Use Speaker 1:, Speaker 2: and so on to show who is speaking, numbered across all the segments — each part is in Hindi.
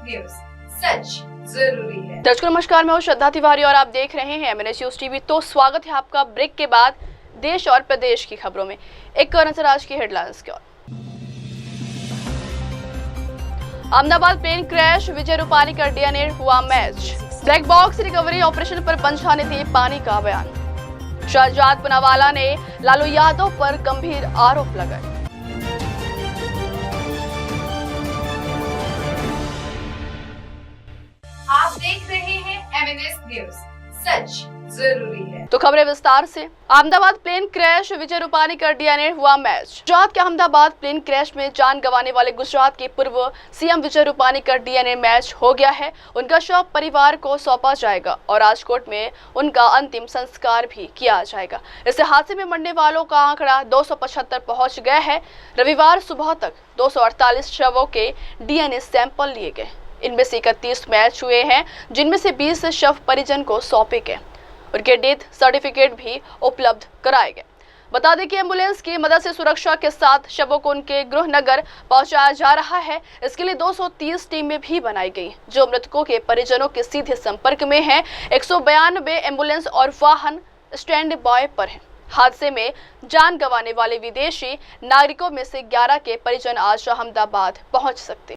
Speaker 1: न्यूज, सच जरूरी है।
Speaker 2: दर्शकों नमस्कार, मैं हूं श्रद्धा तिवारी और आप देख रहे हैं MNS न्यूज टीवी। तो स्वागत है आपका ब्रेक के बाद देश और प्रदेश की खबरों में। एक नजर आज की हेडलाइंस की ओर। अहमदाबाद प्लेन क्रैश, विजय रूपानी का DNA हुआ match. Black box recovery operation पर पंचनामे थे पानी का बयान। शहजाद पुनावाला ने लालू यादव पर गंभीर आरोप लगाए।
Speaker 1: आप देख रहे हैं MNS न्यूज, सच जरूरी है।
Speaker 2: तो खबरें विस्तार से। अहमदाबाद प्लेन क्रैश, विजय रूपानी का DNA हुआ मैच। गुजरात के अहमदाबाद प्लेन क्रैश में जान गंवाने वाले गुजरात के पूर्व CM विजय रूपानी का DNA मैच हो गया है। उनका शव परिवार को सौंपा जाएगा और राजकोट में उनका अंतिम संस्कार भी किया जाएगा। इस हादसे में मरने वालों का आंकड़ा 275 पहुंच गया है। रविवार सुबह तक 248 शवों के DNA सैंपल लिए गए। इनमें से 31 मैच हुए हैं, जिनमें से 20 शव परिजन को सौंपे गए। उनके डेथ सर्टिफिकेट भी उपलब्ध कराए गए। बता दें कि एम्बुलेंस की मदद से सुरक्षा के साथ शवों को उनके गृह नगर पहुंचाया जा रहा है। इसके लिए 230 टीमें भी बनाई गई, जो मृतकों के परिजनों के सीधे संपर्क में हैं। 192 एम्बुलेंस और वाहन स्टैंड बाय पर हैं। हादसे में जान गंवाने वाले विदेशी नागरिकों में से 11 के परिजन आज अहमदाबाद पहुंच सकते।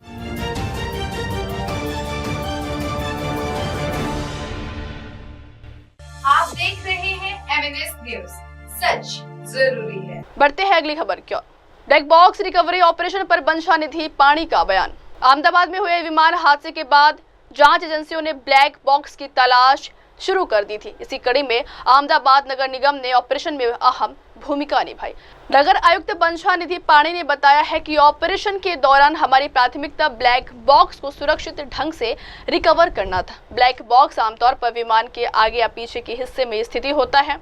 Speaker 1: आप देख रहे हैं MNS न्यूज, सच जरूरी है।
Speaker 2: बढ़ते हैं अगली खबर की ओर। ब्लैक बॉक्स रिकवरी ऑपरेशन पर पंचनामे पानी का बयान। अहमदाबाद में हुए विमान हादसे के बाद जांच एजेंसियों ने ब्लैक बॉक्स की तलाश शुरू कर दी थी। इसी कड़ी में अहमदाबाद नगर निगम ने ऑपरेशन में अहम भूमिका निभाई। नगर आयुक्त पंचानिधि पाणी ने बताया है कि ऑपरेशन के दौरान हमारी प्राथमिकता ब्लैक बॉक्स को सुरक्षित ढंग से रिकवर करना था। ब्लैक बॉक्स आमतौर पर विमान के आगे या पीछे के हिस्से में स्थिति होता है।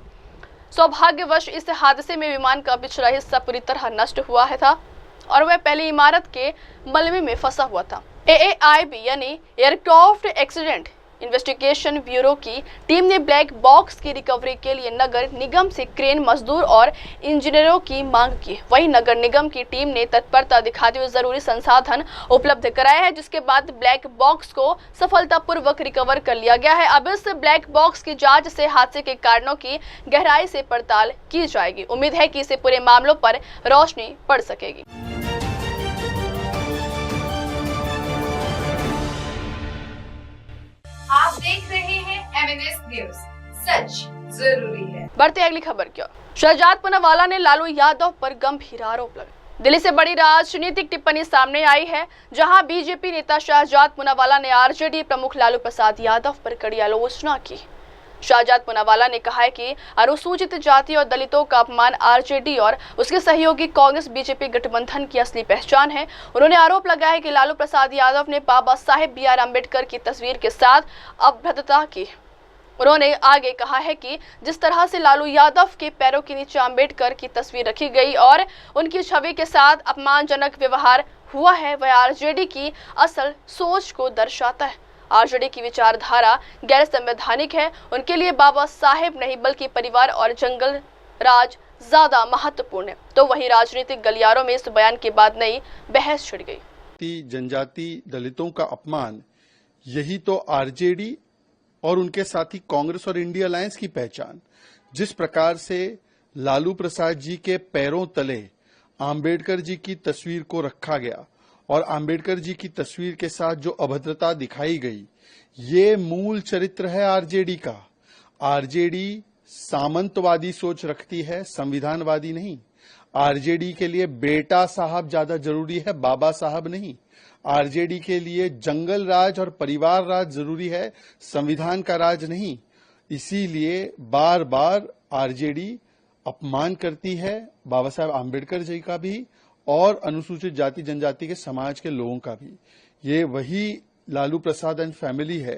Speaker 2: सौभाग्यवश इस हादसे में विमान का पिछला हिस्सा पूरी तरह नष्ट हुआ था और वह पहली इमारत के मलबे में फंसा हुआ था। AAIB यानी एयरक्राफ्ट एक्सीडेंट इन्वेस्टिगेशन ब्यूरो की टीम ने ब्लैक बॉक्स की रिकवरी के लिए नगर निगम से क्रेन, मजदूर और इंजीनियरों की मांग की। वहीं नगर निगम की टीम ने तत्परता दिखाते हुए जरूरी संसाधन उपलब्ध कराए हैं, जिसके बाद ब्लैक बॉक्स को सफलतापूर्वक रिकवर कर लिया गया है। अब इस ब्लैक बॉक्स की जांच से हादसे के कारणों की गहराई से पड़ताल की जाएगी। उम्मीद है कि इससे पूरे मामलों पर रोशनी पड़ सकेगी।
Speaker 1: आप देख रहे हैं MNS न्यूज, सच जरूरी है।
Speaker 2: बढ़ते अगली खबर की ओर। शहजाद पुनावाला ने लालू यादव पर गंभीर आरोप लगाए। दिल्ली से बड़ी राजनीतिक टिप्पणी सामने आई है, जहां बीजेपी नेता शहजाद पुनावाला ने RJD प्रमुख लालू प्रसाद यादव पर कड़ी आलोचना की। शहजाद पुनावाला ने कहा है कि अनुसूचित जाति और दलितों का अपमान RJD और उसके सहयोगी कांग्रेस बीजेपी गठबंधन की असली पहचान है। उन्होंने आरोप लगाया है कि लालू प्रसाद यादव ने बाबा साहेब BR अम्बेडकर की तस्वीर के साथ अभद्रता की। उन्होंने आगे कहा है कि जिस तरह से लालू यादव के पैरों के नीचे अम्बेडकर की तस्वीर रखी गई और उनकी छवि के साथ अपमानजनक व्यवहार हुआ है, वह RJD की असल सोच को दर्शाता है। RJD की विचारधारा गैर संवैधानिक है। उनके लिए बाबा साहेब नहीं बल्कि परिवार और जंगल राज ज्यादा महत्वपूर्ण है। तो वहीं राजनीतिक गलियारों में इस बयान के बाद नई बहस छिड़ गई।
Speaker 3: जनजाति दलितों का अपमान, यही तो RJD और उनके साथी कांग्रेस और इंडिया अलायंस की पहचान। जिस प्रकार से लालू प्रसाद जी के पैरों तले आम्बेडकर जी की तस्वीर को रखा गया और आम्बेडकर जी की तस्वीर के साथ जो अभद्रता दिखाई गई, ये मूल चरित्र है RJD का। RJD सामंतवादी सोच रखती है, संविधानवादी नहीं। RJD के लिए बेटा साहब ज्यादा जरूरी है, बाबा साहब नहीं। RJD के लिए जंगल राज और परिवार राज जरूरी है, संविधान का राज नहीं। इसीलिए बार बार RJD अपमान करती है बाबा साहेब आम्बेडकर जी का भी और अनुसूचित जाति जनजाति के समाज के लोगों का भी। ये वही लालू प्रसाद एंड फैमिली है।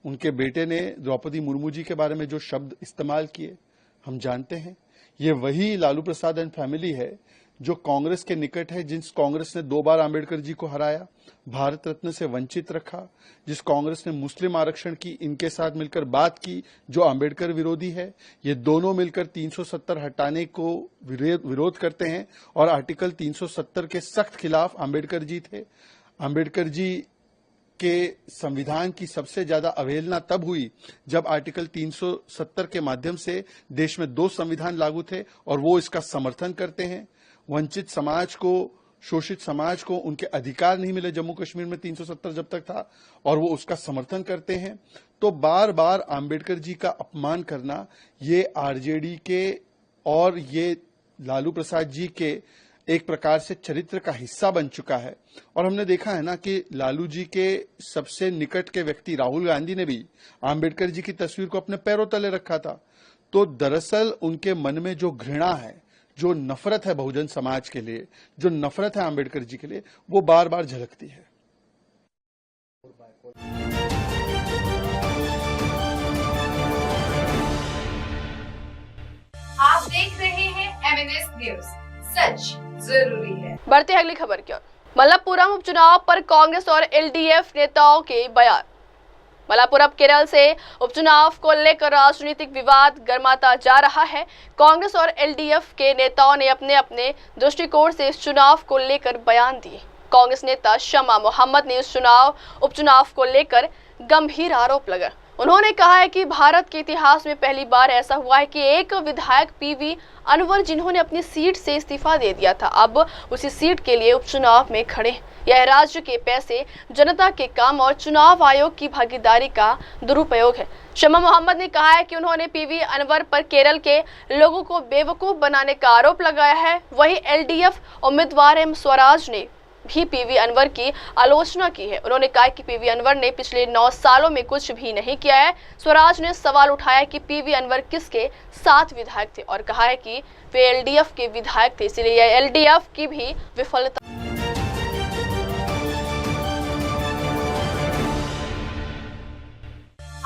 Speaker 3: उनके बेटे ने द्रौपदी मुर्मू जी के बारे में जो शब्द इस्तेमाल किए हम जानते हैं। ये वही लालू प्रसाद एंड फैमिली है जो कांग्रेस के निकट है, जिस कांग्रेस ने 2 बार आम्बेडकर जी को हराया, भारत रत्न से वंचित रखा, जिस कांग्रेस ने मुस्लिम आरक्षण की इनके साथ मिलकर बात की, जो आम्बेडकर विरोधी है। ये दोनों मिलकर 370 हटाने को विरोध करते हैं और आर्टिकल 370 के सख्त खिलाफ आम्बेडकर जी थे। आम्बेडकर जी के संविधान की सबसे ज्यादा अवहेलना तब हुई जब आर्टिकल 370 के माध्यम से देश में 2 संविधान लागू थे और वो इसका समर्थन करते हैं। वंचित समाज को, शोषित समाज को उनके अधिकार नहीं मिले जम्मू कश्मीर में 370 जब तक था, और वो उसका समर्थन करते हैं। तो बार बार आंबेडकर जी का अपमान करना ये आरजेडी के और ये लालू प्रसाद जी के एक प्रकार से चरित्र का हिस्सा बन चुका है। और हमने देखा है ना कि लालू जी के सबसे निकट के व्यक्ति राहुल गांधी ने भी आंबेडकर जी की तस्वीर को अपने पैरों तले रखा था। तो दरअसल उनके मन में जो घृणा है, जो नफरत है बहुजन समाज के लिए, जो नफरत है आंबेडकर जी के लिए, वो बार बार झलकती है।
Speaker 1: आप देख रहे हैं एमएनएस न्यूज, सच जरूरी है।
Speaker 2: बढ़ते हैं अगली खबर की ओर। मलप्पुरम उपचुनाव पर कांग्रेस और एलडीएफ नेताओं के बयान। मलप्पुरम केरल से उपचुनाव को लेकर राजनीतिक विवाद गर्माता जा रहा है। कांग्रेस और एलडीएफ के नेताओं ने अपने अपने दृष्टिकोण से इस चुनाव को लेकर बयान दिए। कांग्रेस नेता शमा मोहम्मद ने इस उपचुनाव को लेकर गंभीर आरोप लगाए। उन्होंने कहा है कि भारत के इतिहास में पहली बार ऐसा हुआ है कि एक विधायक पीवी अनवर, जिन्होंने अपनी सीट से इस्तीफा दे दिया था, अब उसी सीट के लिए उपचुनाव में खड़े। यह राज्य के पैसे, जनता के काम और चुनाव आयोग की भागीदारी का दुरुपयोग है। शमा मोहम्मद ने कहा है कि उन्होंने पीवी अनवर पर केरल के लोगों को बेवकूफ बनाने का आरोप लगाया है। वहीं एलडीएफ उम्मीदवार एम स्वराज ने भी पीवी अनवर की आलोचना की है। उन्होंने कहा कि पीवी अनवर ने पिछले 9 सालों में कुछ भी नहीं किया है। स्वराज ने सवाल उठाया कि पीवी अनवर किसके साथ विधायक थे और कहा है कि वे एलडीएफ के विधायक थे, इसलिए एलडीएफ की भी विफलता।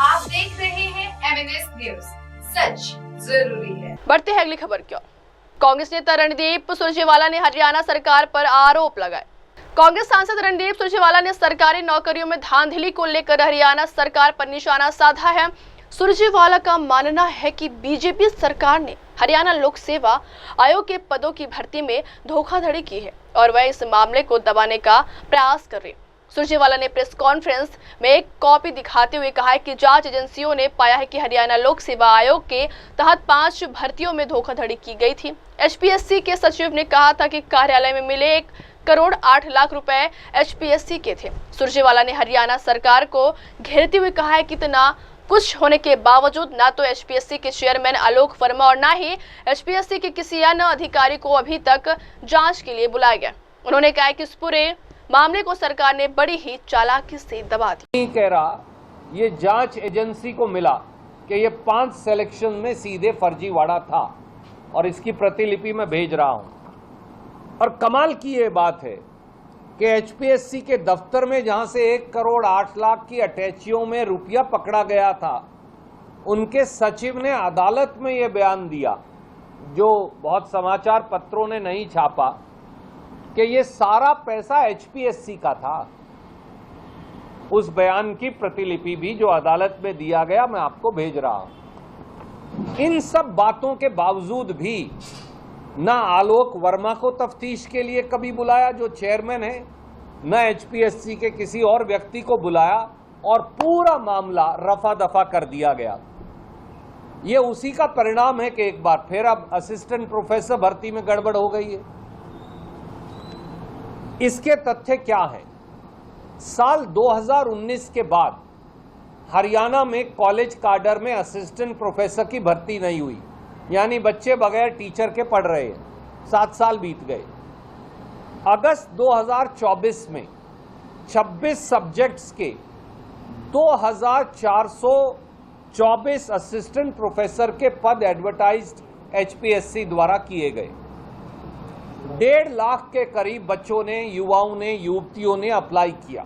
Speaker 1: आप देख रहे हैं एमएनएस न्यूज, सच जरूरी है।
Speaker 2: बढ़ते हैं अगली खबर की ओर। कांग्रेस नेता रणदीप सुरजेवाला ने हरियाणा सरकार पर आरोप लगाए। कांग्रेस सांसद रणदीप सुरजेवाला ने सरकारी नौकरियों में धांधली को लेकर हरियाणा सरकार पर निशाना साधा है। सुरजेवाला का मानना है कि बीजेपी सरकार ने हरियाणा लोक सेवा आयोग के पदों की भर्ती में धोखाधड़ी की है और वह इस मामले को दबाने का प्रयास कर रही है। सुरजेवाला ने प्रेस कॉन्फ्रेंस में एक कॉपी दिखाते हुए कहा है कि जांच एजेंसियों ने पाया है कि हरियाणा लोक सेवा आयोग के तहत 5 भर्तियों में धोखाधड़ी की गई थी। एचपीएससी के सचिव ने कहा था कि कार्यालय में मिले 1 करोड़ 8 लाख रुपए एचपीएससी के थे। सुरजेवाला ने हरियाणा सरकार को घेरते हुए कहा है कि इतना कुछ होने के बावजूद ना तो एचपीएससी के चेयरमैन आलोक वर्मा और ना ही एचपीएससी के किसी अन्य अधिकारी को अभी तक जांच के लिए बुलाया गया। उन्होंने कहा कि इस पूरे मामले को सरकार ने बड़ी ही चालाकी से दबा दी।
Speaker 4: नहीं कह रहा, ये जांच एजेंसी को मिला कि ये 5 सिलेक्शन में सीधे फर्जीवाड़ा था और इसकी प्रतिलिपि मैं भेज रहा हूं। और कमाल की ये बात है कि एचपीएससी के दफ्तर में जहां से 1 करोड़ 8 लाख की अटैचियों में रुपया पकड़ा गया था, उनके सचिव ने अदालत में ये बयान दिया, जो बहुत समाचार पत्रों ने नहीं छापा, कि ये सारा पैसा एचपीएससी का था। उस बयान की प्रतिलिपि भी जो अदालत में दिया गया मैं आपको भेज रहा हूं। इन सब बातों के बावजूद भी ना आलोक वर्मा को तफ्तीश के लिए कभी बुलाया जो चेयरमैन है, न एचपीएससी के किसी और व्यक्ति को बुलाया और पूरा मामला रफा दफा कर दिया गया। ये उसी का परिणाम है कि एक बार फिर अब असिस्टेंट प्रोफेसर भर्ती में गड़बड़ हो गई है। इसके तथ्य क्या है? साल 2019 के बाद हरियाणा में कॉलेज काडर में असिस्टेंट प्रोफेसर की भर्ती नहीं हुई, यानी बच्चे बगैर टीचर के पढ़ रहे हैं। 7 साल बीत गए। अगस्त 2024 में 26 सब्जेक्ट्स के 2424 असिस्टेंट प्रोफेसर के पद एडवर्टाइज्ड एचपीएससी द्वारा किए गए। 1.5 लाख के करीब बच्चों ने, युवाओं ने, युवतियों ने अप्लाई किया।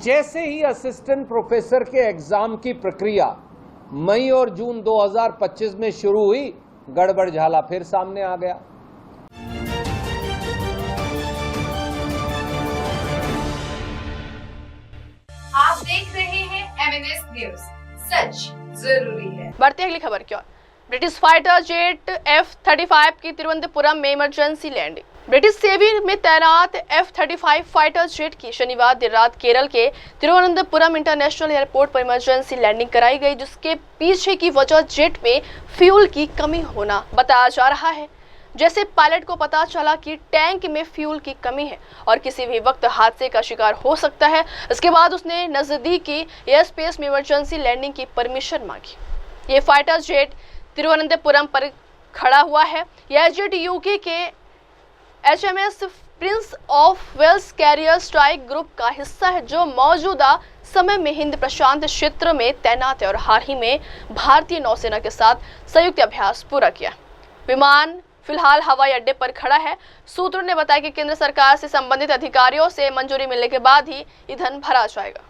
Speaker 4: जैसे ही असिस्टेंट प्रोफेसर के एग्जाम की प्रक्रिया मई और जून 2025 में शुरू हुई, गड़बड़ झाला फिर सामने आ गया।
Speaker 1: आप देख रहे हैं एमएनएस न्यूज, सच जरूरी है।
Speaker 2: बढ़ते अगली खबर की ओर। ब्रिटिश फाइटर जेट F-35 की तिरुवनंतपुरम में इमरजेंसी लैंडिंग। ब्रिटिश नेवी में तैनात F-35 फाइटर जेट की शनिवार देर रात केरल के तिरुवनंतपुरम इंटरनेशनल एयरपोर्ट पर इमरजेंसी लैंडिंग कराई गई, जिसके पीछे की वजह जेट में फ्यूल की कमी होना बताया जा रहा है। जैसे पायलट को पता चला कि टैंक में फ्यूल की कमी है और किसी भी वक्त हादसे का शिकार हो सकता है, इसके बाद उसने नजदीकी एयर स्पेस में इमरजेंसी लैंडिंग की परमिशन मांगी। ये फाइटर जेट तिरुवनंतपुरम पर खड़ा हुआ है। यह जेट यूके के HMS prince of Wales carrier strike group का हिस्सा है, जो मौजूदा समय में हिंद प्रशांत क्षेत्र में तैनात है और हाल ही में भारतीय नौसेना के साथ संयुक्त अभ्यास पूरा किया। विमान फिलहाल हवाई अड्डे पर खड़ा है। सूत्रों ने बताया कि केंद्र सरकार से संबंधित अधिकारियों से मंजूरी मिलने के बाद ही ईंधन भरा जाएगा।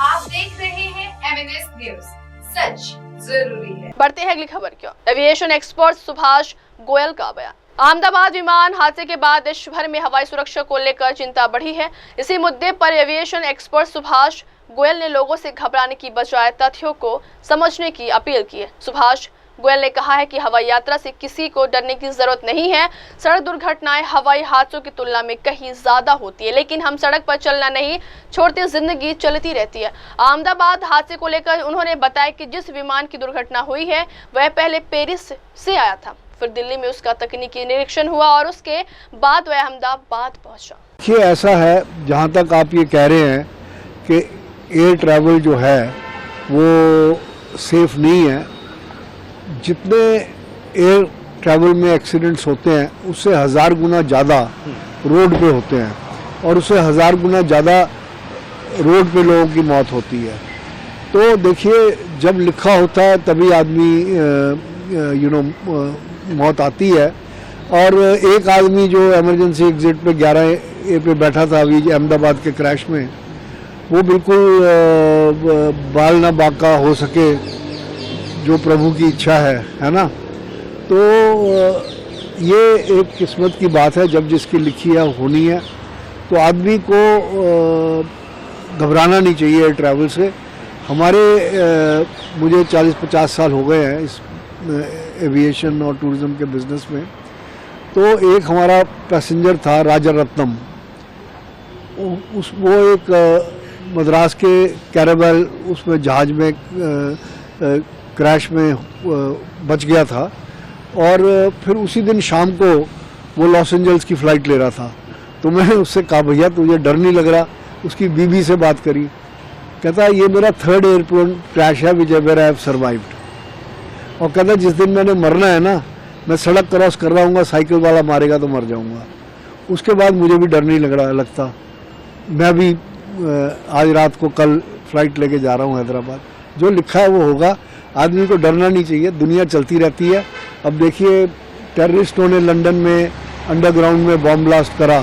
Speaker 1: आप देख रहे हैं MNS न्यूज, सच जरूरी है।
Speaker 2: बढ़ते हैं अगली खबर की ओर। एविएशन एक्सपर्ट सुभाष गोयल का बयान। अहमदाबाद विमान हादसे के बाद देश भर में हवाई सुरक्षा को लेकर चिंता बढ़ी है। इसी मुद्दे पर एविएशन एक्सपर्ट सुभाष गोयल ने लोगों से घबराने की बजाय तथ्यों को समझने की अपील की है। सुभाष गोयल ने कहा है कि हवाई यात्रा से किसी को डरने की जरूरत नहीं है। सड़क दुर्घटनाएं हवाई हादसों की तुलना में कहीं ज्यादा होती है, लेकिन हम सड़क पर चलना नहीं छोड़ते, जिंदगी चलती रहती है। अहमदाबाद हादसे को लेकर उन्होंने बताया कि जिस विमान की दुर्घटना हुई है वह पहले पेरिस से आया था, फिर दिल्ली में उसका तकनीकी निरीक्षण हुआ और उसके बाद वह अहमदाबाद पहुंचा।
Speaker 5: ये ऐसा है, जहाँ तक आप ये कह रहे हैं कि एयर ट्रैवल जो है वो सेफ नहीं है, जितने एयर ट्रैवल में एक्सीडेंट्स होते हैं उससे 1000 गुना ज़्यादा रोड पे होते हैं और उससे 1000 गुना ज़्यादा रोड पे लोगों की मौत होती है। तो देखिए, जब लिखा होता है तभी आदमी मौत आती है। और एक आदमी जो इमरजेंसी एग्जिट पे 11A पे बैठा था अभी अहमदाबाद के क्रैश में, वो बिल्कुल बाल ना बाका हो सके, जो प्रभु की इच्छा है ना। तो ये एक किस्मत की बात है, जब जिसकी लिखी है होनी है। तो आदमी को घबराना नहीं चाहिए ट्रैवल से। हमारे मुझे 40-50 साल हो गए हैं इस एविएशन और टूरिज्म के बिजनेस में। तो एक हमारा पैसेंजर था राजारत्नम, वो एक मद्रास के कैरावेल उसमें जहाज में क्रैश में बच गया था और फिर उसी दिन शाम को वो लॉस एंजल्स की फ़्लाइट ले रहा था। तो मैंने उससे कहा, भैया तुझे डर नहीं लग रहा? उसकी बीवी से बात करी, कहता ये मेरा 3rd एयरप्लेन क्रैश है which ever I have survived. और कहता जिस दिन मैंने मरना है ना, मैं सड़क क्रॉस कर रहा हूँ, साइकिल वाला मारेगा तो मर जाऊँगा। उसके बाद मुझे भी डर नहीं लगता। मैं भी आज रात को कल फ्लाइट लेके जा रहा हूँ हैदराबाद। जो लिखा है वो होगा, आदमी को डरना नहीं चाहिए, दुनिया चलती रहती है। अब देखिए, टेररिस्टों ने लंदन में अंडरग्राउंड में बॉम्ब ब्लास्ट करा,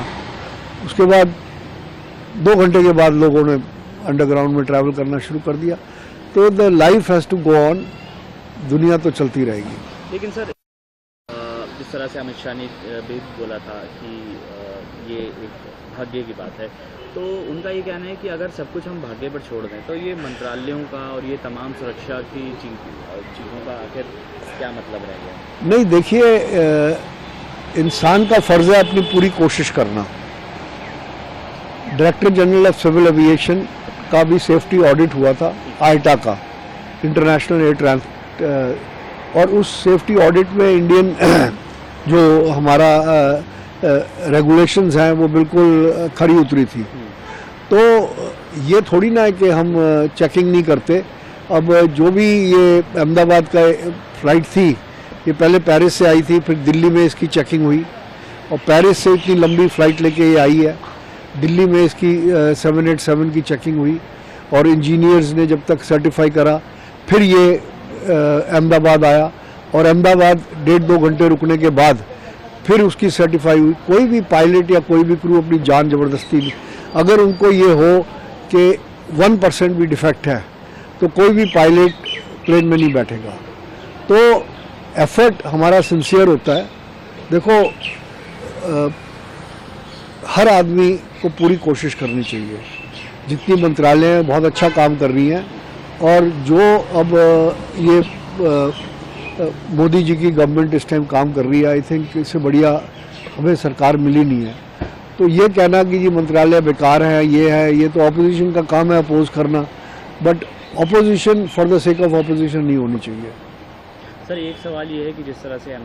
Speaker 5: उसके बाद 2 घंटे के बाद लोगों ने अंडरग्राउंड में ट्रैवल करना शुरू कर दिया। तो the life has to go on, दुनिया तो चलती रहेगी।
Speaker 6: लेकिन सर, जिस तरह से अमित शाह ने भी बोला था कि ये एक भाग्य की बात है, तो उनका ये कहना है कि अगर सब कुछ हम भाग्य पर छोड़ दें तो ये मंत्रालयों का और ये तमाम सुरक्षा की चीज़ों का आखिर क्या मतलब रह गया?
Speaker 5: नहीं, देखिए, इंसान का फ़र्ज़ है अपनी पूरी कोशिश करना। Director general of civil aviation का भी सेफ्टी ऑडिट हुआ था, आईटा का, इंटरनेशनल एयर ट्रांसपोर्ट, और उस सेफ्टी ऑडिट में इंडियन जो हमारा रेगुलेशंस हैं वो बिल्कुल खरी उतरी थी। तो ये थोड़ी ना है कि हम चेकिंग नहीं करते। अब जो भी ये अहमदाबाद का फ़्लाइट थी, ये पहले पेरिस से आई थी, फिर दिल्ली में इसकी चेकिंग हुई और पेरिस से इतनी लंबी फ़्लाइट लेके ये आई है। दिल्ली में इसकी 787 की चेकिंग हुई और इंजीनियर्स ने जब तक सर्टिफाई करा, फिर ये अहमदाबाद आया और अहमदाबाद 1.5-2 घंटे रुकने के बाद फिर उसकी सर्टिफाई हुई। कोई भी पायलट या कोई भी क्रू अपनी जान ज़बरदस्ती नहीं, अगर उनको ये हो कि 1% भी डिफेक्ट है तो कोई भी पायलट प्लेन में नहीं बैठेगा। तो एफर्ट हमारा सिंसियर होता है। देखो, हर आदमी को पूरी कोशिश करनी चाहिए। जितनी मंत्रालय बहुत अच्छा काम कर रही हैं और जो अब ये मोदी जी की गवर्नमेंट इस टाइम काम कर रही है। आई थिंक इससे बढ़िया हमें सरकार मिली नहीं है। तो ये कहना कि जी मंत्रालय बेकार है, ये तो ऑपोजिशन का काम है अपोज करना, but opposition for the sake of opposition नहीं होनी चाहिए।
Speaker 6: सर एक सवाल ये है कि जिस तरह से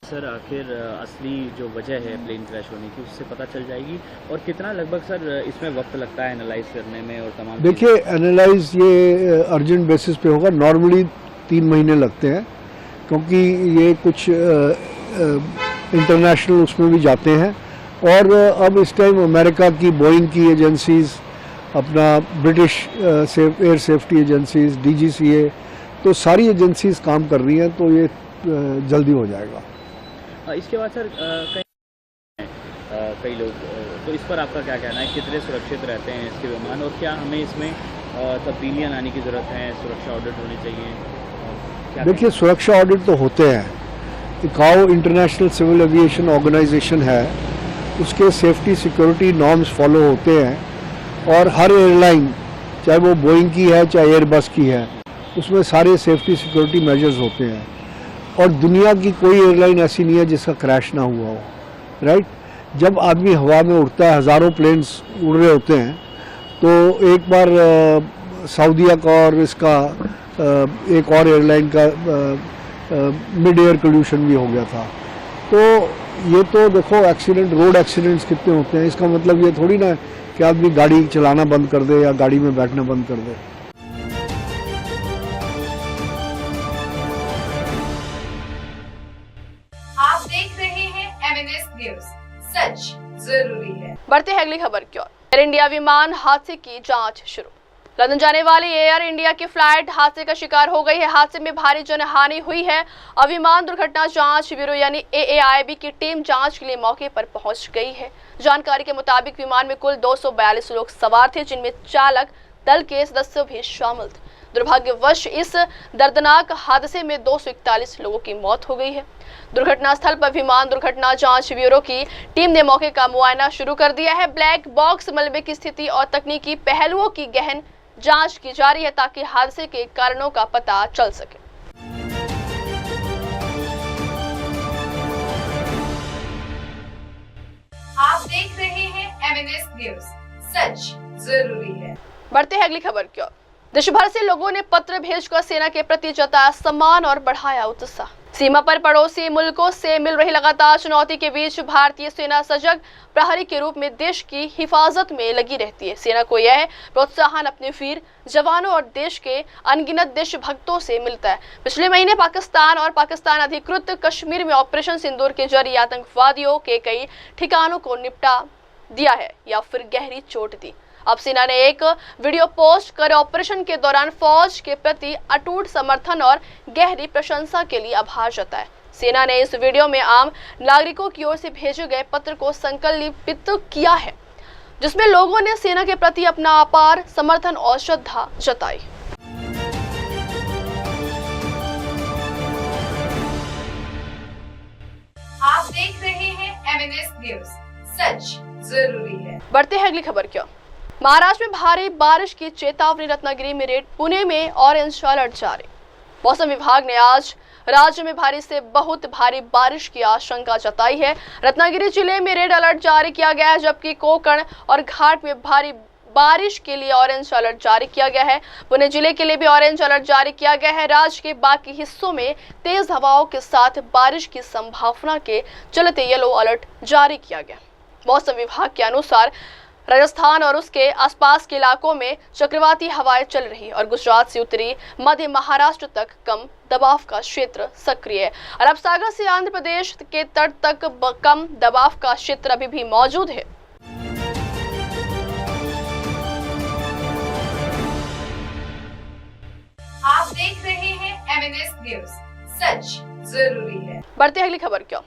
Speaker 6: सर आखिर असली जो वजह है प्लेन क्रैश होने की उससे पता चल जाएगी, और कितना लगभग सर इसमें वक्त लगता है एनालाइज करने में और तमाम?
Speaker 5: देखिए एनालाइज ये अर्जेंट बेसिस पे होगा। नॉर्मली 3 महीने लगते हैं, क्योंकि ये कुछ इंटरनेशनल उसमें भी जाते हैं। और अब इस टाइम अमेरिका की बोइंग की एजेंसीज, अपना British air safety agencies, DGCA, तो सारी एजेंसीज काम कर रही हैं, तो ये जल्दी हो जाएगा।
Speaker 6: इसके बाद सर कई लोग, तो इस पर आपका क्या कहना है, कितने सुरक्षित रहते हैं इसके विमान, और क्या हमें इसमें तब्दीलियां लाने की ज़रूरत है, सुरक्षा ऑडिट होने चाहिए?
Speaker 5: देखिए सुरक्षा ऑडिट तो होते हैं। ICAO international civil aviation organization है, उसके सेफ्टी सिक्योरिटी नॉर्म्स फॉलो होते हैं, और हर एयरलाइन चाहे वो बोइंग की है चाहे एयरबस की है, उसमें सारे सेफ्टी सिक्योरिटी मेजर्स होते हैं। और दुनिया की कोई एयरलाइन ऐसी नहीं है जिसका क्रैश ना हुआ हो, राइट। जब आदमी हवा में उड़ता है, हज़ारों प्लेन्स उड़ रहे होते हैं, तो एक बार सऊदीया का और इसका एक और एयरलाइन का मिड एयर पोल्यूशन भी हो गया था। तो ये तो देखो एक्सीडेंट, रोड एक्सीडेंट्स कितने होते हैं, इसका मतलब ये थोड़ी ना कि आदमी गाड़ी चलाना बंद कर दे या गाड़ी में बैठना बंद कर दे।
Speaker 1: आप देख रहे हैं MNS न्यूज, सच जरूरी है।
Speaker 2: बढ़ते हैं अगली खबर की ओर। एयर इंडिया विमान हादसे की जांच शुरू। लंदन जाने वाली एयर इंडिया की फ्लाइट हादसे का शिकार हो गई है। हादसे में भारी जनहानि हुई है और विमान दुर्घटना जांच ब्यूरो यानी AAIB की टीम जांच के लिए मौके पर पहुंच गई है। जानकारी के मुताबिक विमान में कुल 242 लोग सवार थे, जिनमें चालक दल के सदस्य भी शामिल थे। दुर्भाग्यवश इस दर्दनाक हादसे में 241 लोगों की मौत हो गई है। दुर्घटना स्थल पर विमान दुर्घटना जांच ब्यूरो की टीम ने मौके का मुआयना शुरू कर दिया है। ब्लैक बॉक्स मलबे की स्थिति और तकनीकी पहलुओं की गहन जांच की जा रही है, ताकि हादसे के कारणों का पता चल सके।
Speaker 1: आप देख रहे हैं MNS न्यूज, सच जरूरी है।
Speaker 2: बढ़ते हैं अगली खबर की ओर। देश भर से लोगों ने पत्र भेजकर सेना के प्रति जताया सम्मान और बढ़ाया उत्साह। सीमा पर पड़ोसी मुल्कों से मिल रही लगातार चुनौती के बीच भारतीय सेना सजग प्रहरी के रूप में देश की हिफाजत में लगी रहती है। सेना को यह प्रोत्साहन अपने वीर जवानों और देश के अनगिनत देशभक्तों से मिलता है। पिछले महीने पाकिस्तान और पाकिस्तान अधिकृत कश्मीर में ऑपरेशन सिंदूर के जरिए आतंकवादियों के कई ठिकानों को निपटा दिया है या फिर गहरी चोट दी। अब सेना ने एक वीडियो पोस्ट कर ऑपरेशन के दौरान फौज के प्रति अटूट समर्थन और गहरी प्रशंसा के लिए आभार जताया। सेना ने इस वीडियो में आम नागरिकों की ओर से भेजे गए पत्र को संकलित किया है, जिसमें लोगों ने सेना के प्रति अपना अपार समर्थन और श्रद्धा जताई।
Speaker 1: आप देख रहे हैं MNS न्यूज, सच जरूरी है।
Speaker 2: बढ़ते हैं अगली खबर की ओर। महाराष्ट्र में भारी बारिश की चेतावनी, रत्नागिरी में रेड, पुणे में ऑरेंज अलर्ट जारी। मौसम विभाग ने आज राज्य में भारी से बहुत भारी बारिश की आशंका जताई है। रत्नागिरी जिले में रेड अलर्ट जारी किया गया है, जबकि कोंकण और घाट में भारी बारिश के लिए ऑरेंज अलर्ट जारी किया गया है। पुणे जिले के लिए भी ऑरेंज अलर्ट जारी किया गया है। राज्य के बाकी हिस्सों में तेज हवाओं के साथ बारिश की संभावना के चलते येलो अलर्ट जारी किया गया। मौसम विभाग के अनुसार राजस्थान और उसके आसपास के इलाकों में चक्रवाती हवाएं चल रही और गुजरात से उत्तरी मध्य महाराष्ट्र तक कम दबाव का क्षेत्र सक्रिय है। अरब सागर से आंध्र प्रदेश के तट तक कम दबाव का क्षेत्र अभी भी मौजूद है।
Speaker 1: आप देख रहे हैं MNS न्यूज, सच जरूरी है।
Speaker 2: बढ़ते अगली खबर क्यों।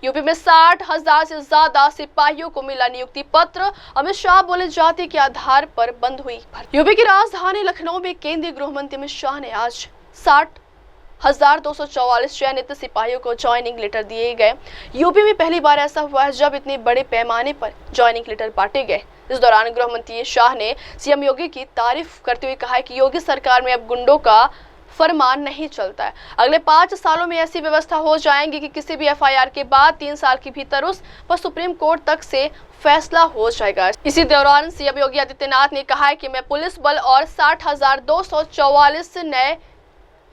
Speaker 2: यूपी में 60,000 से ज्यादा सिपाहियों को मिला नियुक्ति पत्र। अमित शाह बोले जाति के आधार पर बंद हुई भर्ती। यूपी की राजधानी लखनऊ में केंद्रीय गृह मंत्री अमित शाह ने आज 60,244 चयनित सिपाहियों को ज्वाइनिंग लेटर दिए गए। यूपी में पहली बार ऐसा हुआ है जब इतने बड़े पैमाने पर ज्वाइनिंग लेटर बांटे गए। इस दौरान गृह मंत्री शाह ने सीएम योगी की तारीफ करते हुए कहा कि योगी सरकार में अब गुंडों का फरमान नहीं चलता है। अगले 5 सालों में ऐसी व्यवस्था हो जाएगी कि किसी भी FIR के बाद 3 साल के भीतर उस पर सुप्रीम कोर्ट तक से फैसला हो जाएगा। इसी दौरान CM योगी आदित्यनाथ ने कहा है कि मैं पुलिस बल और 60,244 नए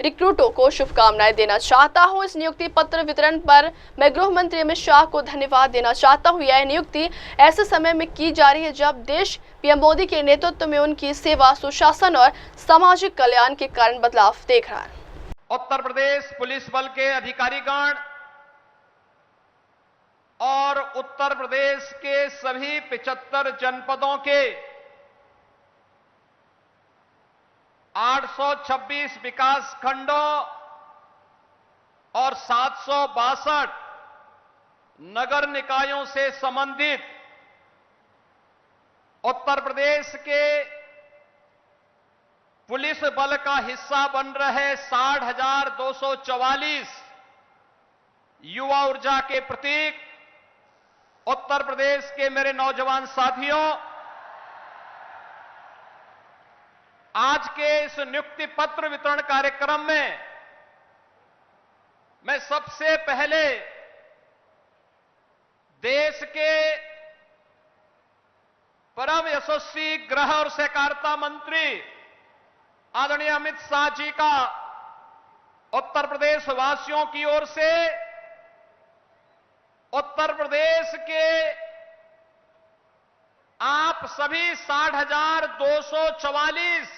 Speaker 2: रिक्रूटों को शुभकामनाएं देना चाहता हूं। इस नियुक्ति पत्र वितरण पर मैं गृह मंत्री अमित शाह को धन्यवाद देना चाहता हूं। यह नियुक्ति ऐसे समय में की जा रही है जब देश PM मोदी के नेतृत्व में उनकी सेवा, सुशासन और सामाजिक कल्याण के कारण बदलाव देख रहा है।
Speaker 4: उत्तर प्रदेश पुलिस बल के अधिकारीगण और उत्तर प्रदेश के सभी 75 जनपदों के 826 विकास खंडों और 762 नगर निकायों से संबंधित उत्तर प्रदेश के पुलिस बल का हिस्सा बन रहे 60,244 युवा ऊर्जा के प्रतीक उत्तर प्रदेश के मेरे नौजवान साथियों, आज के इस नियुक्ति पत्र वितरण कार्यक्रम में मैं सबसे पहले देश के परम यशस्वी गृह और सहकारिता मंत्री आदरणीय अमित शाह जी का उत्तर प्रदेश वासियों की ओर से उत्तर प्रदेश के आप सभी 60,244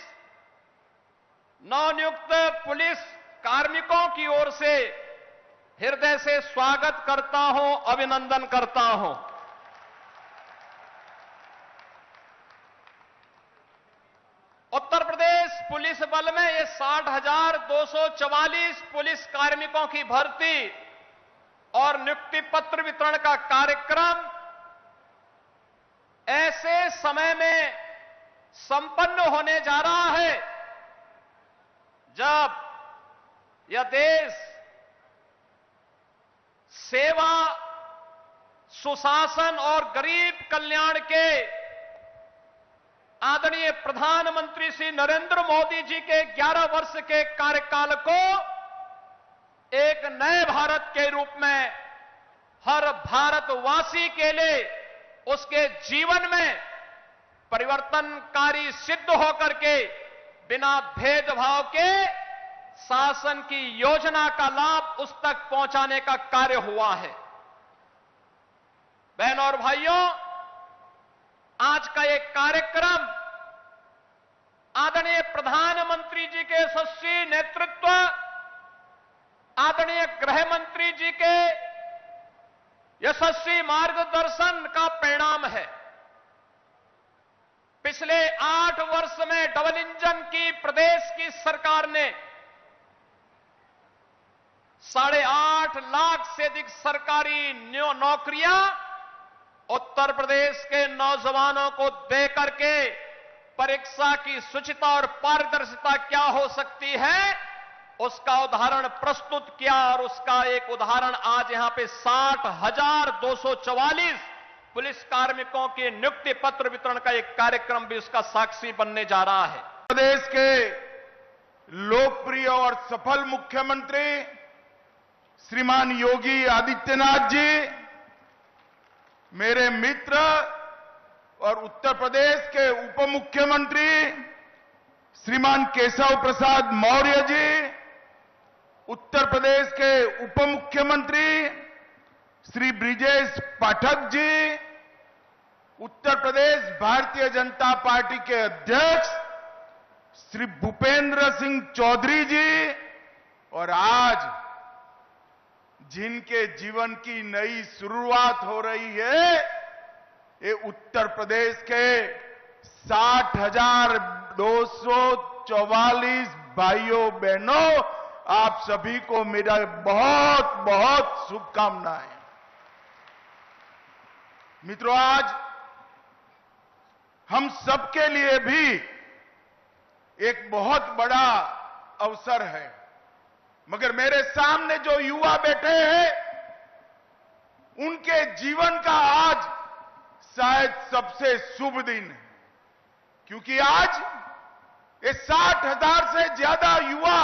Speaker 4: नवनियुक्त पुलिस कार्मिकों की ओर से हृदय से स्वागत करता हूं, अभिनंदन करता हूं। उत्तर प्रदेश पुलिस बल में ये 60,244 पुलिस कार्मिकों की भर्ती और नियुक्ति पत्र वितरण का कार्यक्रम ऐसे समय में संपन्न होने जा रहा है जब यह देश सेवा, सुशासन और गरीब कल्याण के आदरणीय प्रधानमंत्री श्री नरेंद्र मोदी जी के 11 वर्ष के कार्यकाल को एक नए भारत के रूप में हर भारतवासी के लिए उसके जीवन में परिवर्तनकारी सिद्ध होकर के बिना भेदभाव के शासन की योजना का लाभ उस तक पहुंचाने का कार्य हुआ है। बहनों और भाइयों, आज का एक कार्यक्रम आदरणीय प्रधानमंत्री जी के यशस्वी नेतृत्व, आदरणीय गृह मंत्री जी के यशस्वी मार्गदर्शन का परिणाम है। पिछले 8 वर्ष में डबल इंजन की प्रदेश की सरकार ने 8.5 लाख से अधिक सरकारी नौकरियां उत्तर प्रदेश के नौजवानों को दे करके परीक्षा की शुचिता और पारदर्शिता क्या हो सकती है उसका उदाहरण प्रस्तुत किया। और उसका एक उदाहरण आज यहां पे 60,244 पुलिस कार्मिकों के नियुक्ति पत्र वितरण का एक कार्यक्रम भी उसका साक्षी बनने जा रहा है।
Speaker 7: प्रदेश के लोकप्रिय और सफल मुख्यमंत्री श्रीमान योगी आदित्यनाथ जी, मेरे मित्र और उत्तर प्रदेश के उप मुख्यमंत्री श्रीमान केशव प्रसाद मौर्य जी, उत्तर प्रदेश के उप मुख्यमंत्री श्री ब्रिजेश पाठक जी, उत्तर प्रदेश भारतीय जनता पार्टी के अध्यक्ष श्री भूपेंद्र सिंह चौधरी जी, और आज जिनके जीवन की नई शुरुआत हो रही है, ये उत्तर प्रदेश के 60,244 भाइयों बहनों, आप सभी को मेरा बहुत बहुत शुभकामनाएं। मित्रों, आज हम सबके लिए भी एक बहुत बड़ा अवसर है, मगर मेरे सामने जो युवा बैठे हैं उनके जीवन का आज शायद सबसे शुभ दिन है, क्योंकि आज ये 60,000 से ज्यादा युवा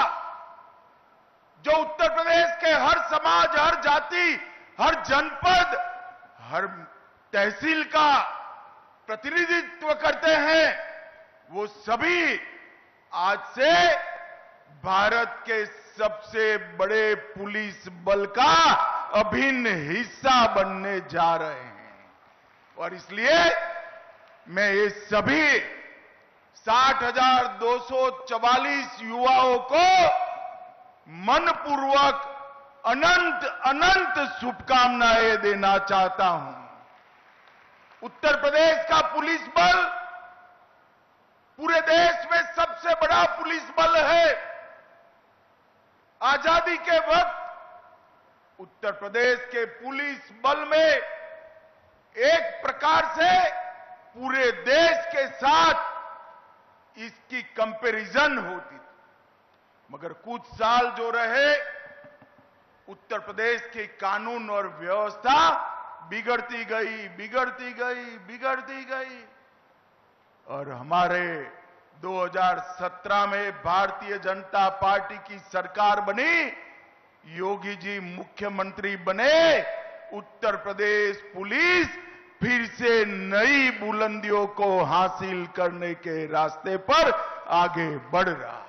Speaker 7: जो उत्तर प्रदेश के हर समाज, हर जाति, हर जनपद, हर तहसील का प्रतिनिधित्व करते हैं, वो सभी आज से भारत के सबसे बड़े पुलिस बल का अभिन्न हिस्सा बनने जा रहे हैं। और इसलिए मैं ये सभी 60,244 युवाओं को मनपूर्वक अनंत अनंत शुभकामनाएं देना चाहता हूं। उत्तर प्रदेश का पुलिस बल पूरे देश में सबसे बड़ा पुलिस बल है। आजादी के वक्त उत्तर प्रदेश के पुलिस बल में एक प्रकार से पूरे देश के साथ इसकी कंपैरिजन होती थी, मगर कुछ साल जो रहे उत्तर प्रदेश की कानून और व्यवस्था बिगड़ती गई और हमारे 2017 में भारतीय जनता पार्टी की सरकार बनी, योगी जी मुख्यमंत्री बने, उत्तर प्रदेश पुलिस फिर से नई बुलंदियों को हासिल करने के रास्ते पर आगे बढ़ रहा है।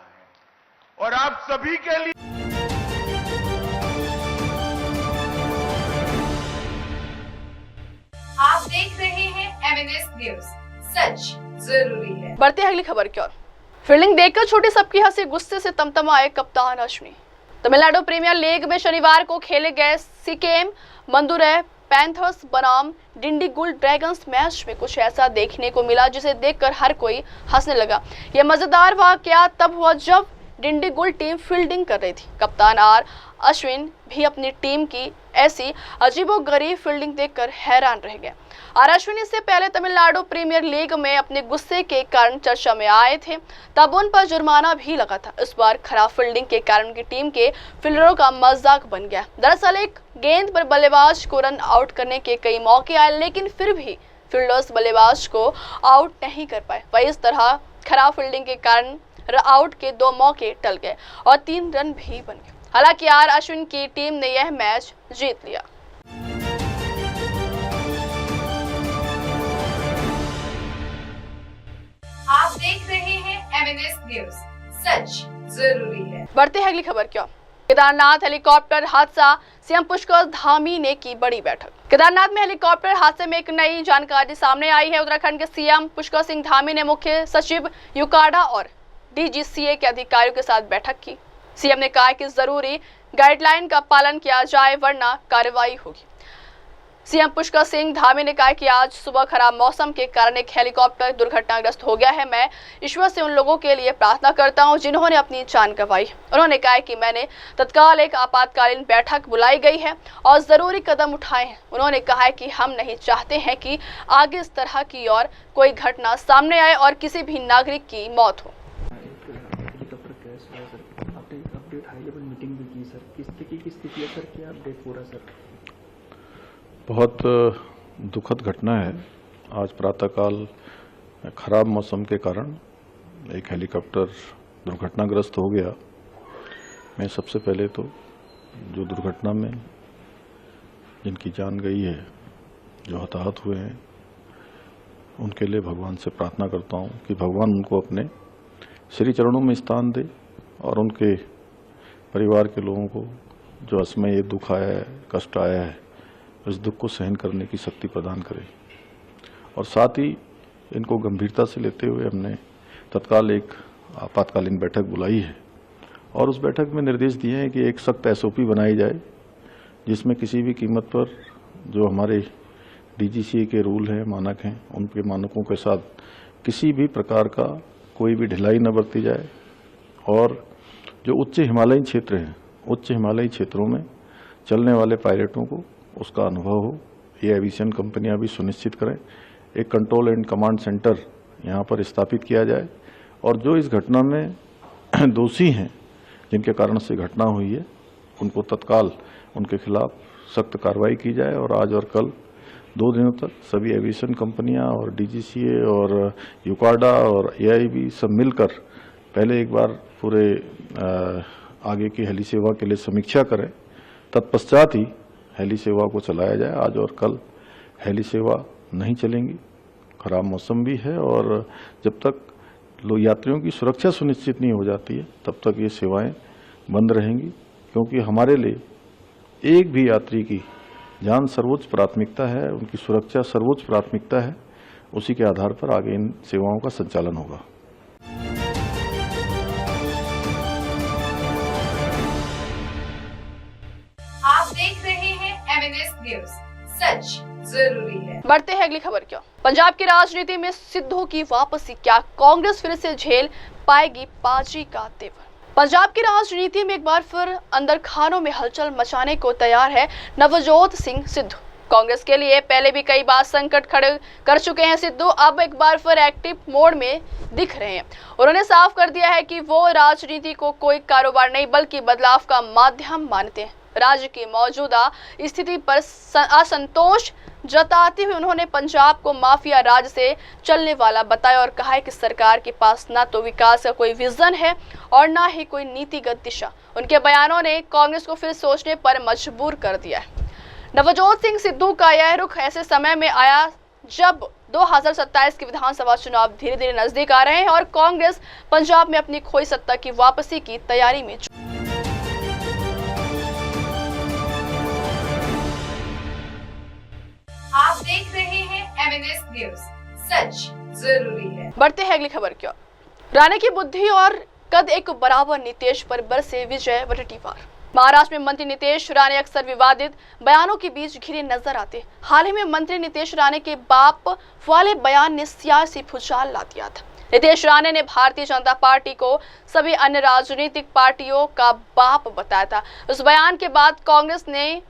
Speaker 7: और आप सभी के लिए
Speaker 1: आप देख रहे हैं MNS न्यूज, सच जरूरी है।
Speaker 2: बढ़ते हैं अगली खबर की ओर। फील्डिंग देखकर छोटी सबकी हंसी गुस्से से तमतमाए कप्तान अश्विनी। तमिलनाडु प्रीमियर लीग में शनिवार को खेले गए सीकेएम मदुरै पैंथर्स बनाम डिंडीगुल ड्रैगन्स मैच में कुछ ऐसा देखने को मिला जिसे देखकर हर कोई हंसने लगा। यह मजेदार वाकया तब हुआ जब डिंडीगुल टीम फील्डिंग कर रही थी। कप्तान आर अश्विन भी अपनी टीम की ऐसी अजीबोगरीब फील्डिंग देखकर हैरान रह गए। आर अश्विन इससे पहले तमिलनाडु प्रीमियर लीग में अपने गुस्से के कारण चर्चा में आए थे, तब उन पर जुर्माना भी लगा था। इस बार खराब फील्डिंग के कारण उनकी टीम के फील्डरों का मजाक बन गया। दरअसल एक गेंद पर बल्लेबाज को रन आउट करने के कई मौके आए, लेकिन फिर भी फील्डर्स बल्लेबाज को आउट नहीं कर पाए। वही इस तरह खराब फील्डिंग के कारण आउट के 2 मौके टल गए और 3 रन भी बन गए। हालांकि आर अश्विन की टीम ने यह मैच जीत लिया।
Speaker 1: आप देख रहे हैं MNS न्यूज, सच जरूरी है।
Speaker 2: बढ़ते हैं अगली खबर की ओर। केदारनाथ हेलीकॉप्टर हादसा, सीएम पुष्कर धामी ने की बड़ी बैठक। केदारनाथ में हेलीकॉप्टर हादसे में एक नई जानकारी सामने आई है। उत्तराखंड के सीएम पुष्कर सिंह धामी ने मुख्य सचिव यूकाडा और DGCA के अधिकारियों के साथ बैठक की। सीएम ने कहा कि जरूरी गाइडलाइन का पालन किया जाए वरना कार्रवाई होगी। सीएम पुष्कर सिंह धामी ने कहा कि आज सुबह खराब मौसम के कारण एक हेलीकॉप्टर दुर्घटनाग्रस्त हो गया है। मैं ईश्वर से उन लोगों के लिए प्रार्थना करता हूं जिन्होंने अपनी जान गंवाई। उन्होंने कहा कि मैंने तत्काल एक आपातकालीन बैठक बुलाई गई है और जरूरी कदम उठाए हैं। उन्होंने कहा कि हम नहीं चाहते हैं कि आगे इस तरह की और कोई घटना सामने आए और किसी भी नागरिक की मौत हो।
Speaker 8: हेलीकॉप्टर क्रैश हुआ सर, आपने अपडेट हाई लेवल मीटिंग भी की सर, किस स्थिति है सर, क्या अपडेट पूरा सर?
Speaker 9: बहुत दुखद घटना है। आज प्रातःकाल खराब मौसम के कारण एक हेलीकॉप्टर दुर्घटनाग्रस्त हो गया। मैं सबसे पहले तो जो दुर्घटना में जिनकी जान गई है, जो हताहत हुए हैं, उनके लिए भगवान से प्रार्थना करता हूं कि भगवान उनको अपने श्री चरणों में स्थान दे और उनके परिवार के लोगों को जो असमय ये दुख आया है, कष्ट आया है, इस दुख को सहन करने की शक्ति प्रदान करे। और साथ ही इनको गंभीरता से लेते हुए हमने तत्काल एक आपातकालीन बैठक बुलाई है और उस बैठक में निर्देश दिए हैं कि एक सख्त SOP बनाई जाए जिसमें किसी भी कीमत पर जो हमारे DGCA के रूल हैं, मानक हैं, उनके मानकों के साथ किसी भी प्रकार का कोई भी ढिलाई न बरती जाए और जो उच्च हिमालयी क्षेत्र हैं, उच्च हिमालयी क्षेत्रों में चलने वाले पायलटों को उसका अनुभव हो, ये एविएशन कंपनियां भी सुनिश्चित करें। एक कंट्रोल एंड कमांड सेंटर यहाँ पर स्थापित किया जाए और जो इस घटना में दोषी हैं, जिनके कारण से घटना हुई है, उनको तत्काल उनके खिलाफ सख्त कार्रवाई की जाए। और आज और कल 2 दिनों तक सभी एविएशन कंपनियां और DGCA और यूकाडा और AIB सब मिलकर पहले एक बार पूरे आगे की हेली सेवा के लिए समीक्षा करें, तत्पश्चात ही हेली सेवा को चलाया जाए। आज और कल हेली सेवा नहीं चलेंगी, खराब मौसम भी है और जब तक लोग यात्रियों की सुरक्षा सुनिश्चित नहीं हो जाती है तब तक ये सेवाएं बंद रहेंगी, क्योंकि हमारे लिए एक भी यात्री की जान सर्वोच्च प्राथमिकता है, उनकी सुरक्षा सर्वोच्च प्राथमिकता है। उसी के आधार पर आगे इन सेवाओं का संचालन होगा।
Speaker 1: आप देख रहे हैं MNS न्यूज, सच जरूरी है।
Speaker 2: बढ़ते हैं अगली खबर की ओर। पंजाब की राजनीति में सिद्धू की वापसी, क्या कांग्रेस फिर से झेल पाएगी पाजी का तेवर? पंजाब की राजनीति में एक बार फिर अंदर खानों में हलचल मचाने को तैयार है नवजोत सिंह सिद्धू। कांग्रेस के लिए पहले भी कई बार संकट खड़े कर चुके हैं सिद्धू, अब एक बार फिर एक्टिव मोड में दिख रहे हैं। उन्होंने साफ कर दिया है कि वो राजनीति को कोई कारोबार नहीं बल्कि बदलाव का माध्यम मानते हैं। राज्य की मौजूदा स्थिति पर असंतोष जताते हुए उन्होंने पंजाब को माफिया राज से चलने वाला बताया और कहा है कि सरकार के पास ना तो विकास का कोई विजन है और ना ही कोई नीतिगत दिशा। उनके बयानों ने कांग्रेस को फिर सोचने पर मजबूर कर दिया है। नवजोत सिंह सिद्धू का यह रुख ऐसे समय में आया जब 2027 के विधानसभा चुनाव धीरे धीरे नजदीक आ रहे हैं और कांग्रेस पंजाब में अपनी खोई सत्ता की वापसी की तैयारी में।
Speaker 1: आप देख रहे हैं MNS न्यूज, सच जरूरी है।
Speaker 2: बढ़ते हैं अगली खबर की ओर। राणे की बुद्धि और कद एक बराबर नीतीश पर बरसे विजय वडेट्टीवार। महाराष्ट्र में मंत्री नीतीश राणे अक्सर विवादित बयानों के बीच घिरे नजर आते। हाल ही में मंत्री नीतीश राणे के बाप वाले बयान ने सियासी भूचाल ला दिया था। नीतीश राणे ने भारतीय जनता पार्टी को सभी अन्य राजनीतिक पार्टियों का बाप बताया था। उस बयान के बाद कांग्रेस ने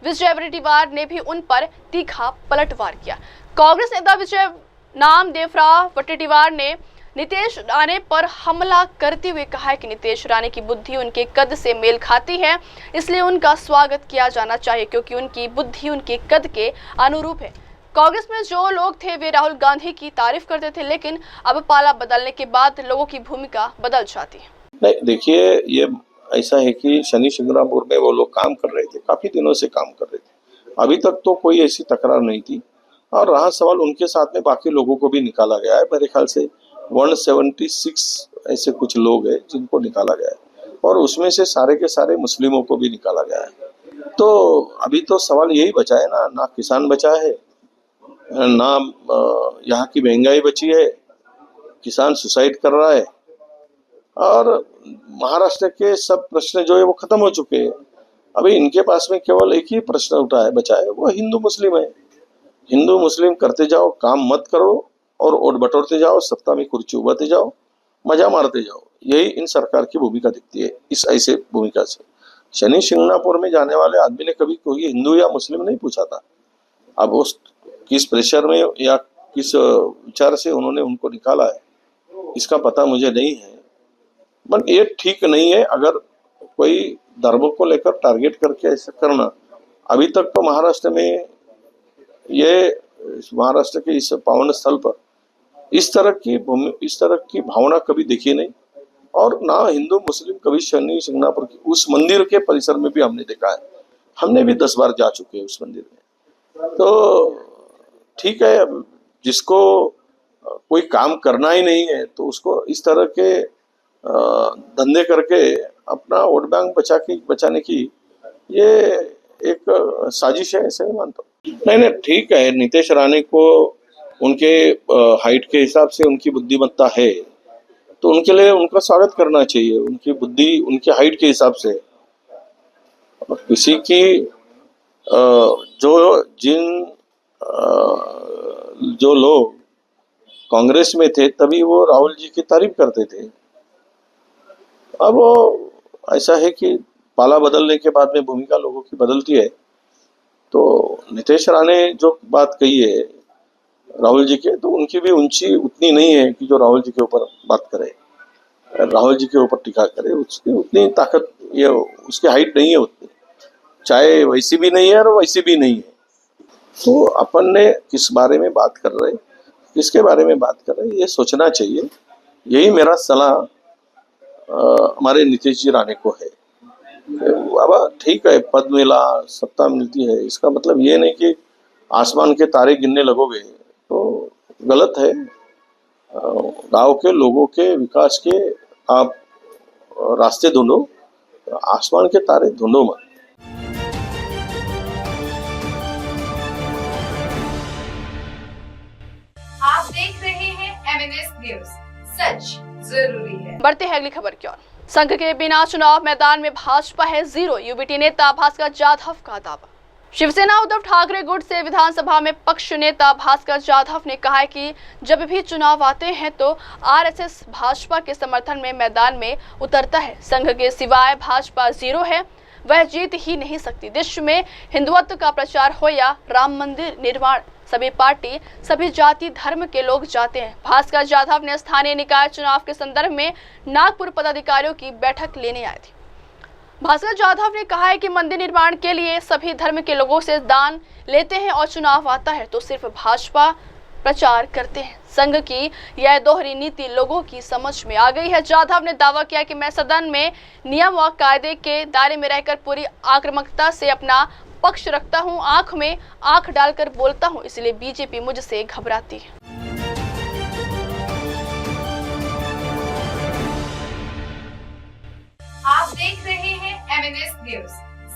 Speaker 2: विजय वडेट्टीवार ने भी उन पर तीखा पलटवार किया। कांग्रेस नेता विजय नामदेवराव वडेट्टीवार ने नीतीश राणे पर हमला करते हुए कहा कि नीतीश राणे की बुद्धि उनके कद से मेल खाती है, इसलिए उनका स्वागत किया जाना चाहिए क्योंकि उनकी बुद्धि उनके कद के अनुरूप है। कांग्रेस में जो लोग थे वे राहुल गांधी की तारीफ करते थे, लेकिन अब पाला बदलने के बाद लोगों की भूमिका बदल जाती है।
Speaker 10: नहीं, देखिए ये ऐसा है कि शनि शिंगणापुर में वो लोग काम कर रहे थे, काफी दिनों से काम कर रहे थे, अभी तक तो कोई ऐसी तकरार नहीं थी। और रहा सवाल उनके साथ में बाकी लोगों को भी निकाला गया है, मेरे ख्याल से 176 ऐसे कुछ लोग हैं जिनको निकाला गया है और उसमें से सारे के सारे मुस्लिमों को भी निकाला गया है। तो अभी तो सवाल यही बचा है ना किसान बचा है, ना यहाँ की महंगाई बची है, किसान सुसाइड कर रहा है और महाराष्ट्र के सब प्रश्न जो है वो खत्म हो चुके हैं। अभी इनके पास में केवल एक ही प्रश्न उठा है बचा है, वो हिंदू मुस्लिम है। हिंदू मुस्लिम करते जाओ, काम मत करो और वोट बटोरते जाओ, सत्ता में कुर्सी उबाते जाओ, मजा मारते जाओ। यही इन सरकार की भूमिका दिखती है। इस ऐसे भूमिका से शनि शिंगणापुर में जाने वाले आदमी ने कभी कोई हिंदू या मुस्लिम नहीं पूछा था। अब उस किस प्रेशर में या किस विचार से उन्होंने उनको निकाला है इसका पता मुझे नहीं है, बट ये ठीक नहीं है अगर कोई धर्म को लेकर टारगेट करके ऐसा करना। अभी तक तो महाराष्ट्र में महाराष्ट्र के इस पावन स्थल पर इस तरह की भावना कभी देखी नहीं और ना हिंदू मुस्लिम कभी शनि शिंगणापुर की उस मंदिर के परिसर में भी हमने देखा है। हमने भी 10 बार जा चुके हैं उस मंदिर में। तो ठीक है, अब जिसको कोई काम करना ही नहीं है तो उसको इस तरह के धंधे करके अपना वोट बैंक बचाने की ये एक साजिश है, ऐसे मैं मानता हूँ। नहीं, ठीक है, नीतीश राणे को उनके हाइट के हिसाब से उनकी बुद्धिमत्ता है तो उनके लिए उनका स्वागत करना चाहिए। उनकी बुद्धि उनके हाइट के हिसाब से किसी की जो लोग कांग्रेस में थे तभी वो राहुल जी की तारीफ करते थे। अब वो ऐसा है कि पाला बदलने के बाद में भूमिका लोगों की बदलती है। तो नीतीश राणे जो बात कही है राहुल जी के, तो उनकी भी ऊंची उतनी नहीं है कि जो राहुल जी के ऊपर बात करे, राहुल जी के ऊपर टीका करे। उसकी उतनी ताकत, ये उसकी हाइट नहीं है उतनी, चाहे वैसी भी नहीं है और वैसी भी नहीं है। तो अपन ने किस बारे में बात कर रहे, किसके बारे में बात कर रहे, ये सोचना चाहिए। यही मेरा सलाह हमारे नीतीश जी राणे को है। अब ठीक है, पद मिला, सत्ता मिलती है, इसका मतलब ये नहीं कि आसमान के तारे गिनने लगोगे, तो गलत है। गांव के लोगों के विकास के आप रास्ते ढूंढो, आसमान के तारे ढूंढो मत।
Speaker 1: आप देख रहे हैं MNS न्यूज, सच जरूरी है।
Speaker 2: बढ़ते हैं अगली खबर की ओर। संघ के बिना चुनाव मैदान में भाजपा है जीरो, यूबीटी नेता भास्कर जाधव का दावा। शिवसेना उद्धव ठाकरे गुट से विधानसभा में पक्ष नेता भास्कर जाधव ने कहा है कि जब भी चुनाव आते हैं तो आरएसएस भाजपा के समर्थन में मैदान में उतरता है। संघ के सिवाय भाजपा जीरो है, वह जीत ही नहीं सकती। देश में हिंदुत्व का प्रचार हो या राम मंदिर निर्माण, सभी पार्टी, सभी जाति धर्म के लोग जाते हैं। भास्कर जाधव ने स्थानीय निकाय चुनाव के संदर्भ में नागपुर पदाधिकारियों की बैठक लेने आए थे। भास्कर जाधव ने कहा है कि मंदिर निर्माण के लिए सभी धर्म के लोगों से दान लेते हैं और चुनाव आता है तो सिर्फ भाजपा प्रचार करते हैं। संघ की यह दोहरी नीति लोगों की समझ में आ गई है। जाधव ने दावा किया कि मैं सदन में नियम व कायदे के दायरे में रहकर पूरी आक्रामकता से अपना पक्ष रखता हूं, आंख में आंख डालकर बोलता हूं, इसलिए बीजेपी मुझसे घबराती है।
Speaker 1: आप देख रहे हैं MNS न्यूज,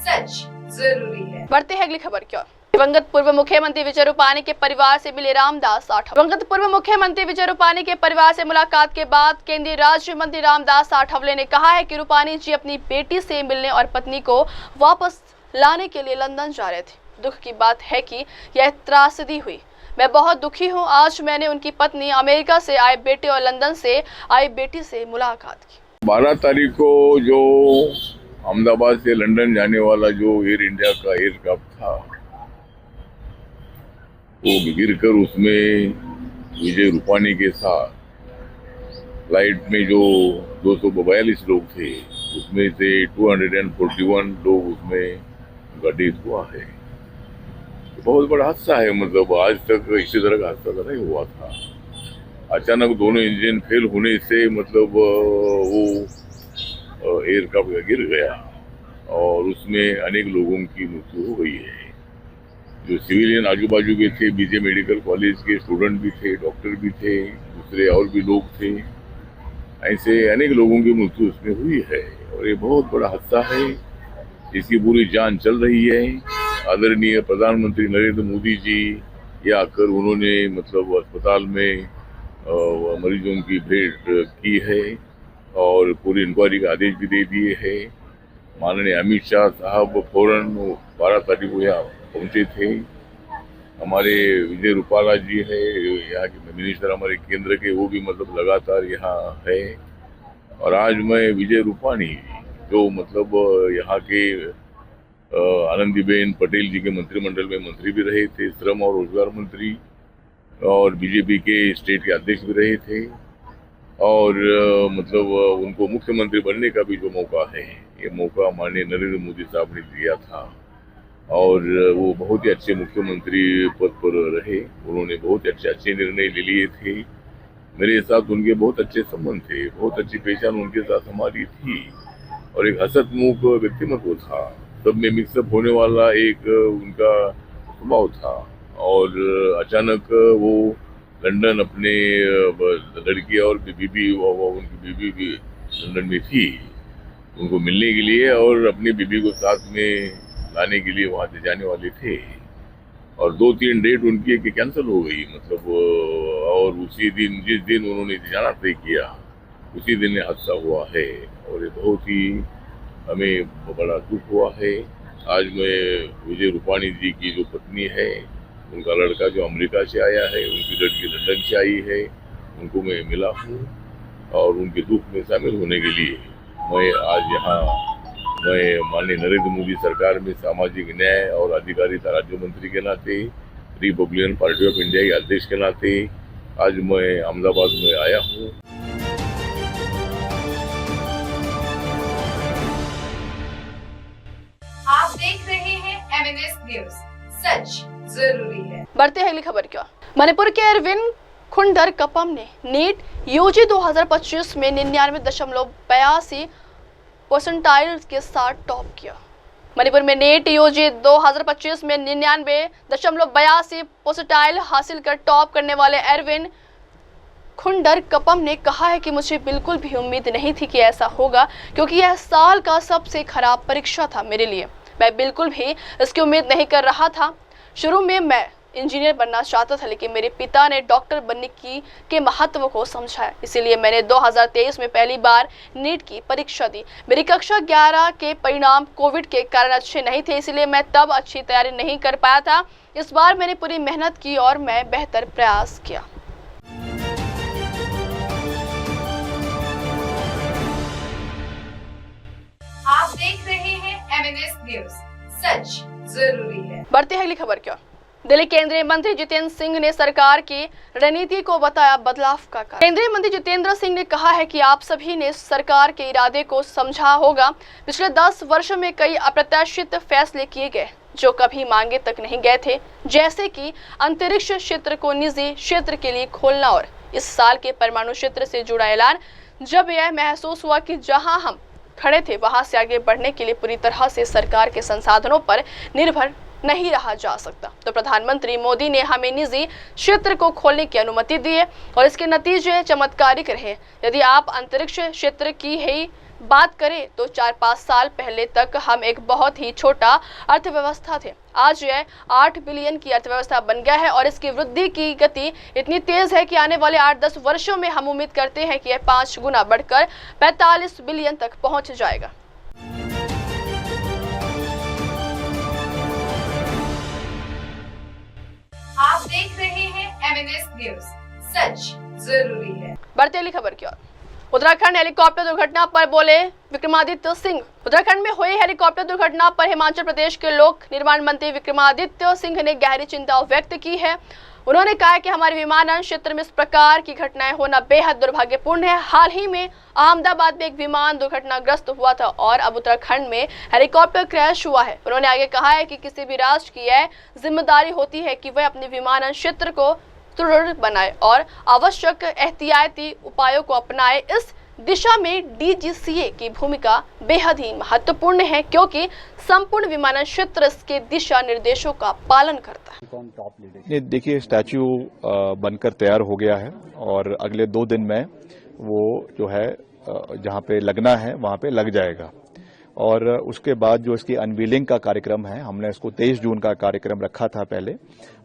Speaker 1: सच जरूरी है।
Speaker 2: बढ़ते हैं अगली खबर की ओर। दिवंगत पूर्व मुख्यमंत्री विजय रूपाणी के परिवार से मिले रामदास आठवले। दिवंगत पूर्व मुख्यमंत्री विजय रूपाणी के परिवार से मुलाकात के बाद केंद्रीय राज्य मंत्री रामदास आठवले ने कहा है कि रूपाणी जी अपनी बेटी से मिलने और पत्नी को वापस लाने के लिए लंदन जा रहे थे। दुख की बात है कि यह त्रासदी हुई। मैं बहुत दुखी हूं। आज मैंने उनकी पत्नी, अमेरिका से आए बेटे और लंदन से आई बेटी से मुलाकात की।
Speaker 11: 12 तारीख को जो अहमदाबाद से लंदन जाने वाला जो एयर इंडिया का एयरक्राफ्ट था, वो गिरकर उसमें विजय रूपाणी के साथ फ्लाइट में जो 242 लोग थे, उसमें से 241 लोग उसमें डेथ हुआ है। बहुत बड़ा हादसा है, मतलब आज तक इसी तरह का हादसा नहीं हुआ था। अचानक दोनों इंजन फेल होने से मतलब वो एयरक्राफ्ट गिर गया और उसमें अनेक लोगों की मृत्यु हो गई है। जो सिविलियन आजू बाजू के थे, बीजे मेडिकल कॉलेज के स्टूडेंट भी थे, डॉक्टर भी थे, दूसरे और भी लोग थे, ऐसे अनेक लोगों की मृत्यु उसमें हुई है और ये बहुत बड़ा हादसा है। इसकी पूरी जांच चल रही है। आदरणीय प्रधानमंत्री नरेंद्र मोदी जी ये आकर उन्होंने मतलब अस्पताल में मरीजों की भेंट की है और पूरी इंक्वायरी का आदेश भी दे दिए हैं। माननीय अमित शाह साहब फौरन 12 तारीख को यहाँ पहुँचे थे। हमारे विजय रूपाला जी है, यहाँ के मिनिस्टर हमारे केंद्र के, वो भी मतलब लगातार यहाँ है। और आज मैं विजय रूपाणी जो मतलब यहाँ के आनंदीबेन पटेल जी के मंत्रिमंडल में मंत्री भी रहे थे, श्रम और रोजगार मंत्री, और बीजेपी के स्टेट के अध्यक्ष भी रहे थे, और मतलब उनको मुख्यमंत्री बनने का भी जो मौका है, ये मौका माननीय नरेंद्र मोदी साहब ने दिया था और वो बहुत ही अच्छे मुख्यमंत्री पद पर रहे। उन्होंने बहुत अच्छे निर्णय ले लिए थे। मेरे साथ उनके बहुत अच्छे संबंध थे, बहुत अच्छी पहचान उनके साथ हमारी थी और एक हसतमुख व्यक्तित्व था। सब में मिक्सअप होने वाला एक उनका स्वभाव था और अचानक वो लंदन अपने लड़की और बीबी, उनकी बीबी भी लंदन में थी, उनको मिलने के लिए और अपनी बीबी को साथ में लाने के लिए वहाँ से जाने वाले थे और 2-3 डेट उनकी कैंसिल हो गई मतलब। और उसी दिन जिस दिन उन्होंने जाना तय किया उसी दिन हादसा हुआ है और ये बहुत ही हमें बड़ा दुख हुआ है। आज मैं विजय रूपाणी जी की जो पत्नी है, उनका लड़का जो अमेरिका से आया है, उनकी लड़की लंदन से आई है, उनको मैं मिला हूँ और उनके दुख में शामिल होने के लिए मैं आज यहाँ मैं माननीय नरेंद्र मोदी सरकार में सामाजिक न्याय और अधिकारिता राज्य मंत्री के नाते, रिपब्लिकन पार्टी ऑफ इंडिया के अध्यक्ष के नाते आज मैं अहमदाबाद में आया हूँ।
Speaker 1: आप देख रहे हैं MNS न्यूज, सच जरूरी है।
Speaker 2: बढ़ते हैं अगली खबर की ओर। मणिपुर के अरविंद खुंडर कपम ने नीट यूजी 2025 में 99.82% के साथ टॉप किया। मणिपुर में नीट यूजी 2025 में 99.82 परसेंटाइल हासिल कर टॉप करने वाले एरविन खुंडर कपम ने कहा है कि मुझे बिल्कुल भी उम्मीद नहीं थी कि ऐसा होगा, क्योंकि यह साल का सबसे खराब परीक्षा था मेरे लिए। मैं बिल्कुल भी इसकी उम्मीद नहीं कर रहा था। शुरू में मैं इंजीनियर बनना चाहता था, लेकिन मेरे पिता ने डॉक्टर बनने के महत्व को समझा, इसीलिए मैंने 2023 में पहली बार नीट की परीक्षा दी। मेरी कक्षा 11 के परिणाम कोविड के कारण अच्छे नहीं थे, इसलिए मैं तब अच्छी तैयारी नहीं कर पाया था। इस बार मैंने पूरी मेहनत की और मैं बेहतर प्रयास किया।
Speaker 1: आप देख रहे हैं MNS न्यूज, सच जरूरी है।
Speaker 2: बढ़ती है अगली खबर की ओर। दिल्ली केंद्रीय मंत्री जितेंद्र सिंह ने सरकार की रणनीति को बताया बदलाव का कारण। केंद्रीय मंत्री जितेंद्र सिंह ने कहा है कि आप सभी ने सरकार के इरादे को समझा होगा। पिछले 10 वर्षों में कई अप्रत्याशित फैसले किए गए जो कभी मांगे तक नहीं गए थे, जैसे कि अंतरिक्ष क्षेत्र को निजी क्षेत्र के लिए खोलना और इस साल के परमाणु क्षेत्र से जुड़ा ऐलान। जब यह महसूस हुआ कि जहां हम खड़े थे वहां से आगे बढ़ने के लिए पूरी तरह से सरकार के संसाधनों पर निर्भर नहीं रहा जा सकता, तो प्रधानमंत्री मोदी ने हमें निजी क्षेत्र को खोलने की अनुमति दी है और इसके नतीजे चमत्कारिक रहे। यदि आप अंतरिक्ष क्षेत्र की ही बात करें तो 4-5 साल पहले तक हम एक बहुत ही छोटा अर्थव्यवस्था थे। आज यह 8 बिलियन की अर्थव्यवस्था बन गया है और इसकी वृद्धि की गति इतनी तेज है कि आने वाले 8-10 वर्षों में हम उम्मीद करते हैं कि यह 5 गुना बढ़कर 45 बिलियन तक पहुंच जाएगा।
Speaker 1: आप देख रहे हैं MNS न्यूज, सच जरूरी है।
Speaker 2: बढ़ती अगली खबर की ओर। उत्तराखंड हेलीकॉप्टर दुर्घटना पर बोले विक्रमादित्य सिंह। उत्तराखंड में हुई हेलीकॉप्टर दुर्घटना पर हिमाचल प्रदेश के लोक निर्माण मंत्री विक्रमादित्य सिंह ने गहरी चिंता व्यक्त की है। उन्होंने कहा कि हमारे विमानन क्षेत्र में इस प्रकार की घटनाएं होना बेहद दुर्भाग्यपूर्ण है। हाल ही में अहमदाबाद में एक विमान दुर्घटनाग्रस्त हुआ था और अब उत्तराखंड में हेलीकॉप्टर क्रैश हुआ है। उन्होंने आगे कहा है कि किसी भी राष्ट्र की यह जिम्मेदारी होती है कि वह अपने विमानन क्षेत्र को सुदृढ़ बनाए और आवश्यक एहतियाती उपायों को अपनाए। इस दिशा में DGCA की भूमिका बेहद ही महत्वपूर्ण है, क्योंकि संपूर्ण विमानन क्षेत्र इसके दिशा निर्देशों का पालन करता है।
Speaker 9: देखिए, स्टैच्यू बनकर तैयार हो गया है और अगले 2 दिन में वो जो है जहाँ पे लगना है वहाँ पे लग जाएगा और उसके बाद जो इसकी अनवीलिंग का कार्यक्रम है, हमने इसको 23 जून का कार्यक्रम रखा था पहले,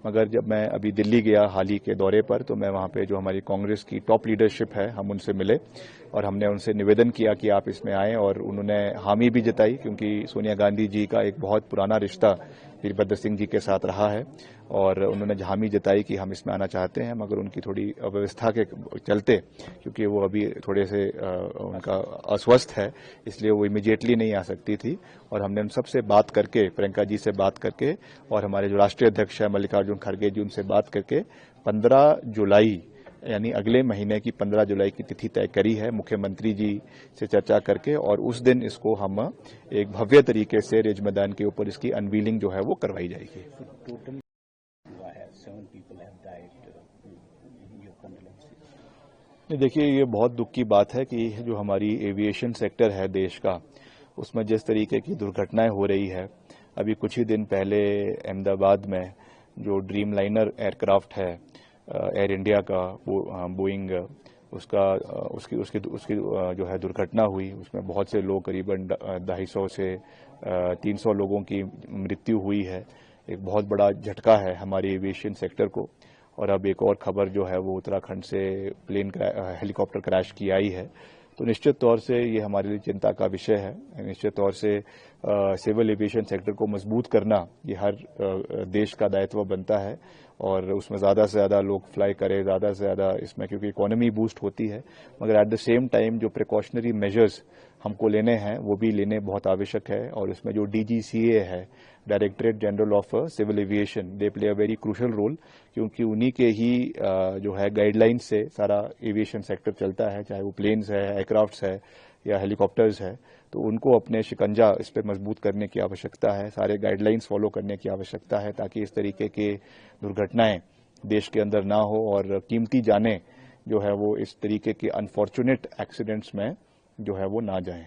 Speaker 9: मगर जब मैं अभी दिल्ली गया हाल ही के दौरे पर तो मैं वहाँ पे जो हमारी कांग्रेस की टॉप लीडरशिप है हम उनसे मिले और हमने उनसे निवेदन किया कि आप इसमें आएं और उन्होंने हामी भी जताई, क्योंकि सोनिया गांधी जी का एक बहुत पुराना रिश्ता वीरभद्र सिंह जी के साथ रहा है और उन्होंने हामी जताई कि हम इसमें आना चाहते हैं, मगर उनकी थोड़ी अव्यवस्था के चलते, क्योंकि वो अभी थोड़े से उनका अस्वस्थ है, इसलिए वो इमीडिएटली नहीं आ सकती थी और हमने उन सबसे बात करके, प्रियंका जी से बात करके और हमारे जो राष्ट्रीय अध्यक्ष है मल्लिकार्जुन खड़गे जी उनसे बात करके 15 जुलाई यानी अगले महीने की 15 जुलाई की तिथि तय करी है मुख्यमंत्री जी से चर्चा करके और उस दिन इसको हम एक भव्य तरीके से रिज मैदान के ऊपर इसकी अनवीलिंग जो है वो करवाई जाएगी। देखिए, ये बहुत दुख की बात है कि जो हमारी एविएशन सेक्टर है देश का, उसमें जिस तरीके की दुर्घटनाएं हो रही है। अभी कुछ ही दिन पहले अहमदाबाद में जो ड्रीम लाइनर एयरक्राफ्ट है एयर इंडिया का, बोइंग, उसकी जो है दुर्घटना हुई, उसमें बहुत से लोग, करीबन 250 से 300 लोगों की मृत्यु हुई है। एक बहुत बड़ा झटका है हमारी एविएशन सेक्टर को और अब एक और खबर जो है वो उत्तराखंड से हेलीकॉप्टर क्रैश की आई है, तो निश्चित तौर से ये हमारे लिए चिंता का विषय है। निश्चित तौर से सिविल एविएशन सेक्टर को मजबूत करना ये हर देश का दायित्व बनता है और उसमें ज़्यादा से ज़्यादा लोग फ्लाई करें, ज़्यादा से ज़्यादा इसमें, क्योंकि इकोनॉमी बूस्ट होती है, मगर एट द सेम टाइम जो प्रिकॉशनरी मेजर्स हमको लेने हैं वो भी लेने बहुत आवश्यक है और इसमें जो DGCA है, directorate general of civil aviation, they play a very crucial role, क्योंकि उन्हीं के ही जो है गाइडलाइंस से सारा एविएशन सेक्टर चलता है, चाहे वो प्लेन्स है, एयरक्राफ्ट्स है या हेलीकॉप्टर्स है, तो उनको अपने शिकंजा इस पर मजबूत करने की आवश्यकता है, सारे गाइडलाइंस फॉलो करने की आवश्यकता है ताकि इस तरीके के दुर्घटनाएं देश के अंदर ना हो और कीमती जानें जो है वो इस तरीके के अनफॉर्चुनेट एक्सीडेंट्स में जो है वो ना जाएं।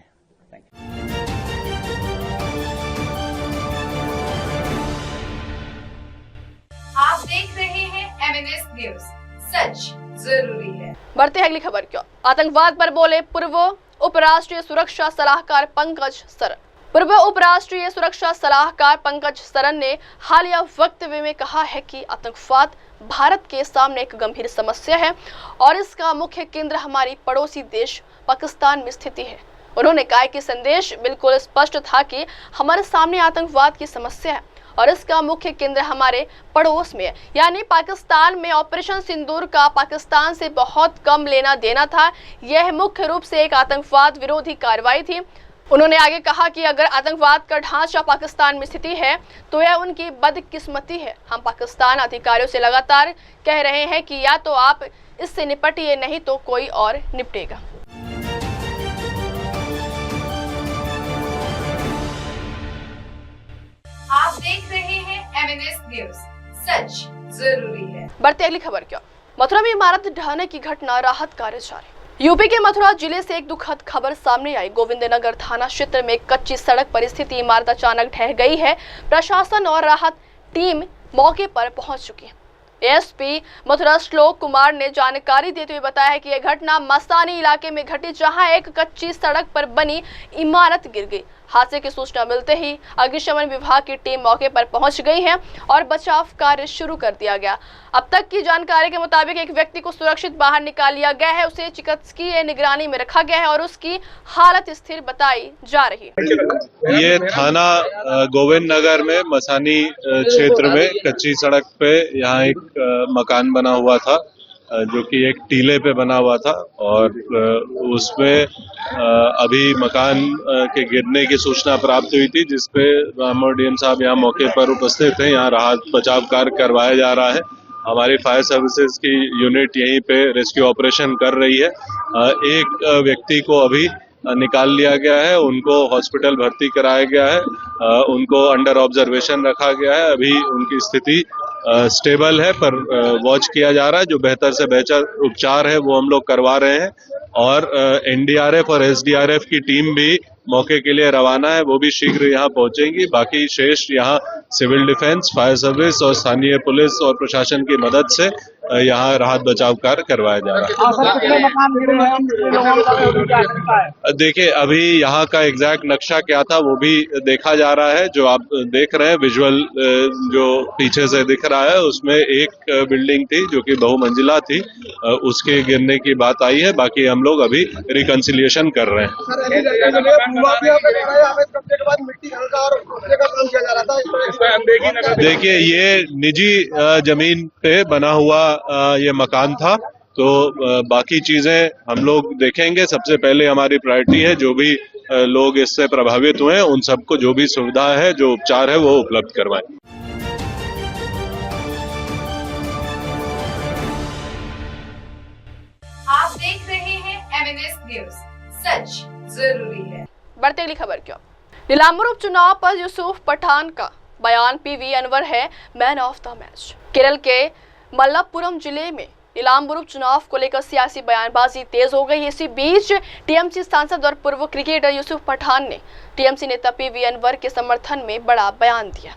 Speaker 1: देख रहे हैं MNS न्यूज, सच जरूरी है।
Speaker 2: बढ़ते हैं अगली खबर की ओर। आतंकवाद पर बोले पूर्व उपराष्ट्रीय सुरक्षा सलाहकार पंकज सरन। पूर्व उपराष्ट्रीय सुरक्षा सलाहकार पंकज सरन ने हालिया वक्तव्य में कहा है कि आतंकवाद भारत के सामने एक गंभीर समस्या है और इसका मुख्य केंद्र हमारी पड़ोसी देश पाकिस्तान में स्थित है। उन्होंने कहा कि संदेश बिल्कुल स्पष्ट था कि हमारे सामने आतंकवाद की समस्या है और इसका मुख्य केंद्र हमारे पड़ोस में है, यानी पाकिस्तान में। ऑपरेशन सिंदूर का पाकिस्तान से बहुत कम लेना देना था। यह मुख्य रूप से एक आतंकवाद विरोधी कार्रवाई थी। उन्होंने आगे कहा कि अगर आतंकवाद का ढांचा पाकिस्तान में स्थिति है तो यह उनकी बदकिस्मती है। हम पाकिस्तान अधिकारियों से लगातार कह रहे हैं कि या तो आप इससे निपटिए, नहीं तो कोई और निपटेगा।
Speaker 1: आप देख रहे हैं MNS न्यूज, सच जरूरी है।
Speaker 2: बढ़ते अगली खबर की ओर। मथुरा में इमारत ढहने की घटना, राहत कार्य जारी। यूपी के मथुरा जिले से एक दुखद खबर सामने आई। गोविंदनगर थाना क्षेत्र में कच्ची सड़क पर स्थित इमारत अचानक ढह गई है। प्रशासन और राहत टीम मौके पर पहुंच चुकी है। एसपी मथुरा श्लोक कुमार ने जानकारी देते हुए बताया है कि यह घटना मसानी इलाके में घटी, जहां एक कच्ची सड़क पर बनी इमारत गिर गई। हादसे की सूचना मिलते ही अग्निशमन विभाग की टीम मौके पर पहुंच गई है और बचाव कार्य शुरू कर दिया गया। अब तक की जानकारी के मुताबिक एक व्यक्ति को सुरक्षित बाहर निकाल लिया गया है। उसे चिकित्सकीय निगरानी में रखा गया है और उसकी हालत स्थिर बताई जा रही है।
Speaker 12: ये थाना गोविंद नगर में मसानी क्षेत्र में कच्ची सड़क पे यहाँ एक मकान बना हुआ था, जो कि एक टीले पे बना हुआ था और उसमें अभी मकान के गिरने की सूचना प्राप्त हुई थी, जिसपे रामोर डीएम साहब यहाँ मौके पर उपस्थित हैं। यहाँ राहत बचाव कार्य करवाया जा रहा है। हमारी फायर सर्विसेज की यूनिट यहीं पे रेस्क्यू ऑपरेशन कर रही है। एक व्यक्ति को अभी निकाल लिया गया है, उनको हॉस्पिटल भर्ती कराया गया है, उनको अंडर ऑब्जर्वेशन रखा गया है। अभी उनकी स्थिति स्टेबल है, पर वॉच किया जा रहा है। जो बेहतर से बेहतर उपचार है वो हम लोग करवा रहे हैं और एनडीआरएफ और एसडीआरएफ की टीम भी मौके के लिए रवाना है, वो भी शीघ्र यहाँ पहुंचेंगी। बाकी शेष यहाँ सिविल डिफेंस, फायर सर्विस और स्थानीय पुलिस और प्रशासन की मदद से यहाँ राहत बचाव कार्य करवाया जा रहा है। देखिए, अभी यहाँ का एग्जैक्ट नक्शा क्या था वो भी देखा जा रहा है। जो आप देख रहे हैं विजुअल जो पीछे से दिख रहा है, उसमें एक बिल्डिंग थी जो कि बहुमंजिला थी, उसके गिरने की बात आई है। बाकी हम लोग अभी रिकंसिलिएशन कर रहे हैं। देखिए, ये निजी जमीन पे बना हुआ ये मकान था, तो बाकी चीजें हम लोग देखेंगे। सबसे पहले हमारी प्रायोरिटी है जो भी लोग इससे प्रभावित हुए हैं उन सबको जो भी सुविधा है, जो उपचार है, वो उपलब्ध करवाएं।
Speaker 1: आप देख रहे हैं MNS न्यूज, सच जरूरी है।
Speaker 2: बढ़ते अगली खबर क्यों। नीलांबर उपचुनाव पर यूसुफ पठान का बयान, पीवी अनवर है man of the match. Kerala के मल्लापुरम जिले में नीलांबर उपचुनाव को लेकर सियासी बयानबाजी तेज हो गई। इसी बीच टीएमसी सांसद और पूर्व क्रिकेटर यूसुफ पठान ने टीएमसी नेता पीवी अनवर के समर्थन में बड़ा बयान दिया।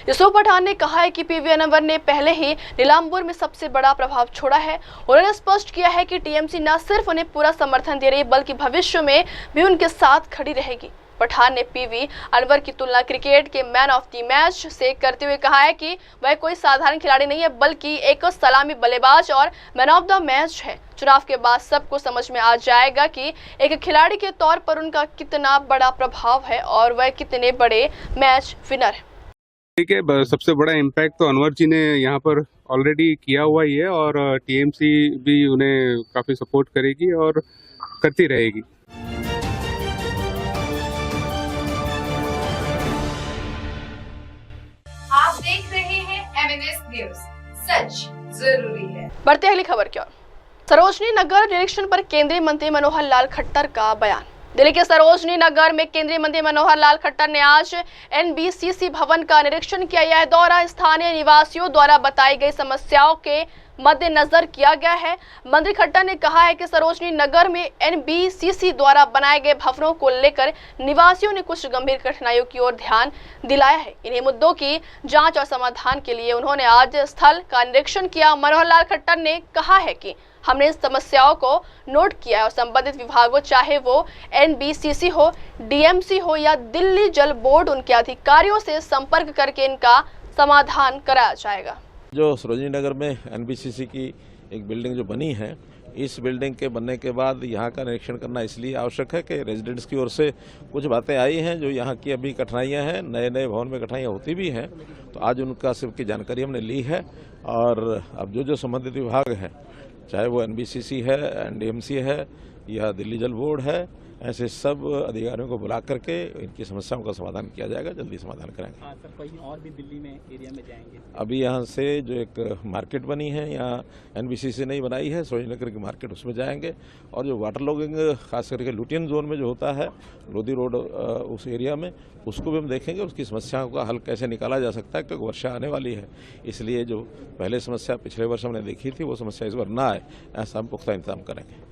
Speaker 2: यूसुफ पठान ने कहा है कि पीवी अनवर ने पहले ही नीलांबर में सबसे बड़ा प्रभाव छोड़ा है। उन्होंने स्पष्ट किया है कि टीएमसी न सिर्फ उन्हें पूरा समर्थन दे रही है बल्कि भविष्य में भी उनके साथ खड़ी रहेगी। पठान ने पीवी अनवर की तुलना क्रिकेट के मैन ऑफ द मैच से करते हुए कहा है कि वह कोई साधारण खिलाड़ी नहीं है बल्कि एक सलामी बल्लेबाज और मैन ऑफ द मैच है। चुनाव के बाद सबको समझ में आ जाएगा कि एक खिलाड़ी के तौर पर उनका कितना बड़ा प्रभाव है और वह कितने बड़े मैच विनर है।
Speaker 13: ठीक है, सबसे बड़ा इम्पैक्ट तो अनवर जी ने यहाँ पर ऑलरेडी किया हुआ ही है और टीएमसी भी उन्हें काफी सपोर्ट करेगी और करती रहेगी।
Speaker 1: आप देख रहे हैं MNS न्यूज, सच जरूरी है।
Speaker 2: बढ़ते अगली खबर की ओर। सरोजनी नगर निरीक्षण पर केंद्रीय मंत्री मनोहर लाल खट्टर का बयान। दिल्ली के सरोजनी नगर में केंद्रीय मंत्री मनोहर लाल खट्टर ने आज एनबीसीसी भवन का निरीक्षण किया। यह दौरा स्थानीय निवासियों द्वारा बताई गई समस्याओं के मद्देनजर किया गया है। मंत्री खट्टर ने कहा है कि सरोजनी नगर में एनबीसीसी द्वारा बनाए गए भवनों को लेकर निवासियों ने कुछ गंभीर कठिनाइयों की ओर ध्यान दिलाया है। इन्हीं मुद्दों की जांच और समाधान के लिए उन्होंने आज स्थल का निरीक्षण किया। मनोहर लाल खट्टर ने कहा है कि हमने इन समस्याओं को नोट किया है और संबंधित विभागों, चाहे वो एनबीसीसी हो, डीएमसी हो या दिल्ली जल बोर्ड, उनके अधिकारियों से संपर्क करके इनका समाधान कराया जाएगा।
Speaker 14: जो सरोजनी नगर में एनबीसीसी की एक बिल्डिंग जो बनी है, इस बिल्डिंग के बनने के बाद यहाँ का निरीक्षण करना इसलिए आवश्यक है कि रेजिडेंट्स की ओर से कुछ बातें आई हैं जो यहाँ की अभी कठिनाइयाँ हैं, नए नए भवन में कठिनाइयाँ होती भी हैं, तो आज उनका सबकी जानकारी हमने ली है। और अब जो संबंधित विभाग हैं, चाहे वो एनबीसीसी है, एनडीएमसी है या दिल्ली जल बोर्ड है, ऐसे सब अधिकारियों को बुला करके इनकी समस्याओं का समाधान किया जाएगा, जल्दी समाधान कराएंगे।
Speaker 8: हाँ सर, कहीं और भी दिल्ली में एरिया में जाएंगे?
Speaker 14: अभी यहाँ से जो एक मार्केट बनी है, यहाँ एनबीसीसी ने बनाई है, सरोजनी नगर की मार्केट, उसमें जाएंगे। और जो वाटर लॉगिंग खास करके लुटियन जोन में जो होता है, लोधी रोड उस एरिया में, उसको भी हम देखेंगे, उसकी समस्याओं का हल कैसे निकाला जा सकता है, क्योंकि वर्षा आने वाली है। इसलिए जो पहले समस्या पिछले वर्ष हमने देखी थी, वो समस्या इस बार ना आए, ऐसा हम पुख्ता इंतजाम करेंगे।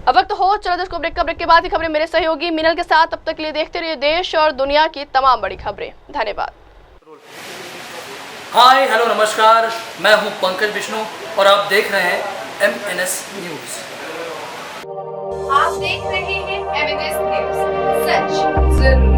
Speaker 2: अब वक्त हो चलो दर्शकों ब्रेक के बाद ही खबरें मेरे सहयोगी मिनल के साथ। तब तक के लिए देखते रहिए देश और दुनिया की तमाम बड़ी खबरें। धन्यवाद।
Speaker 15: हाय हेलो नमस्कार, मैं हूं पंकज विष्णु और आप देख रहे हैं MNS न्यूज।
Speaker 1: आप देख रहे हैं MNS न्यूज, सच जरूरी।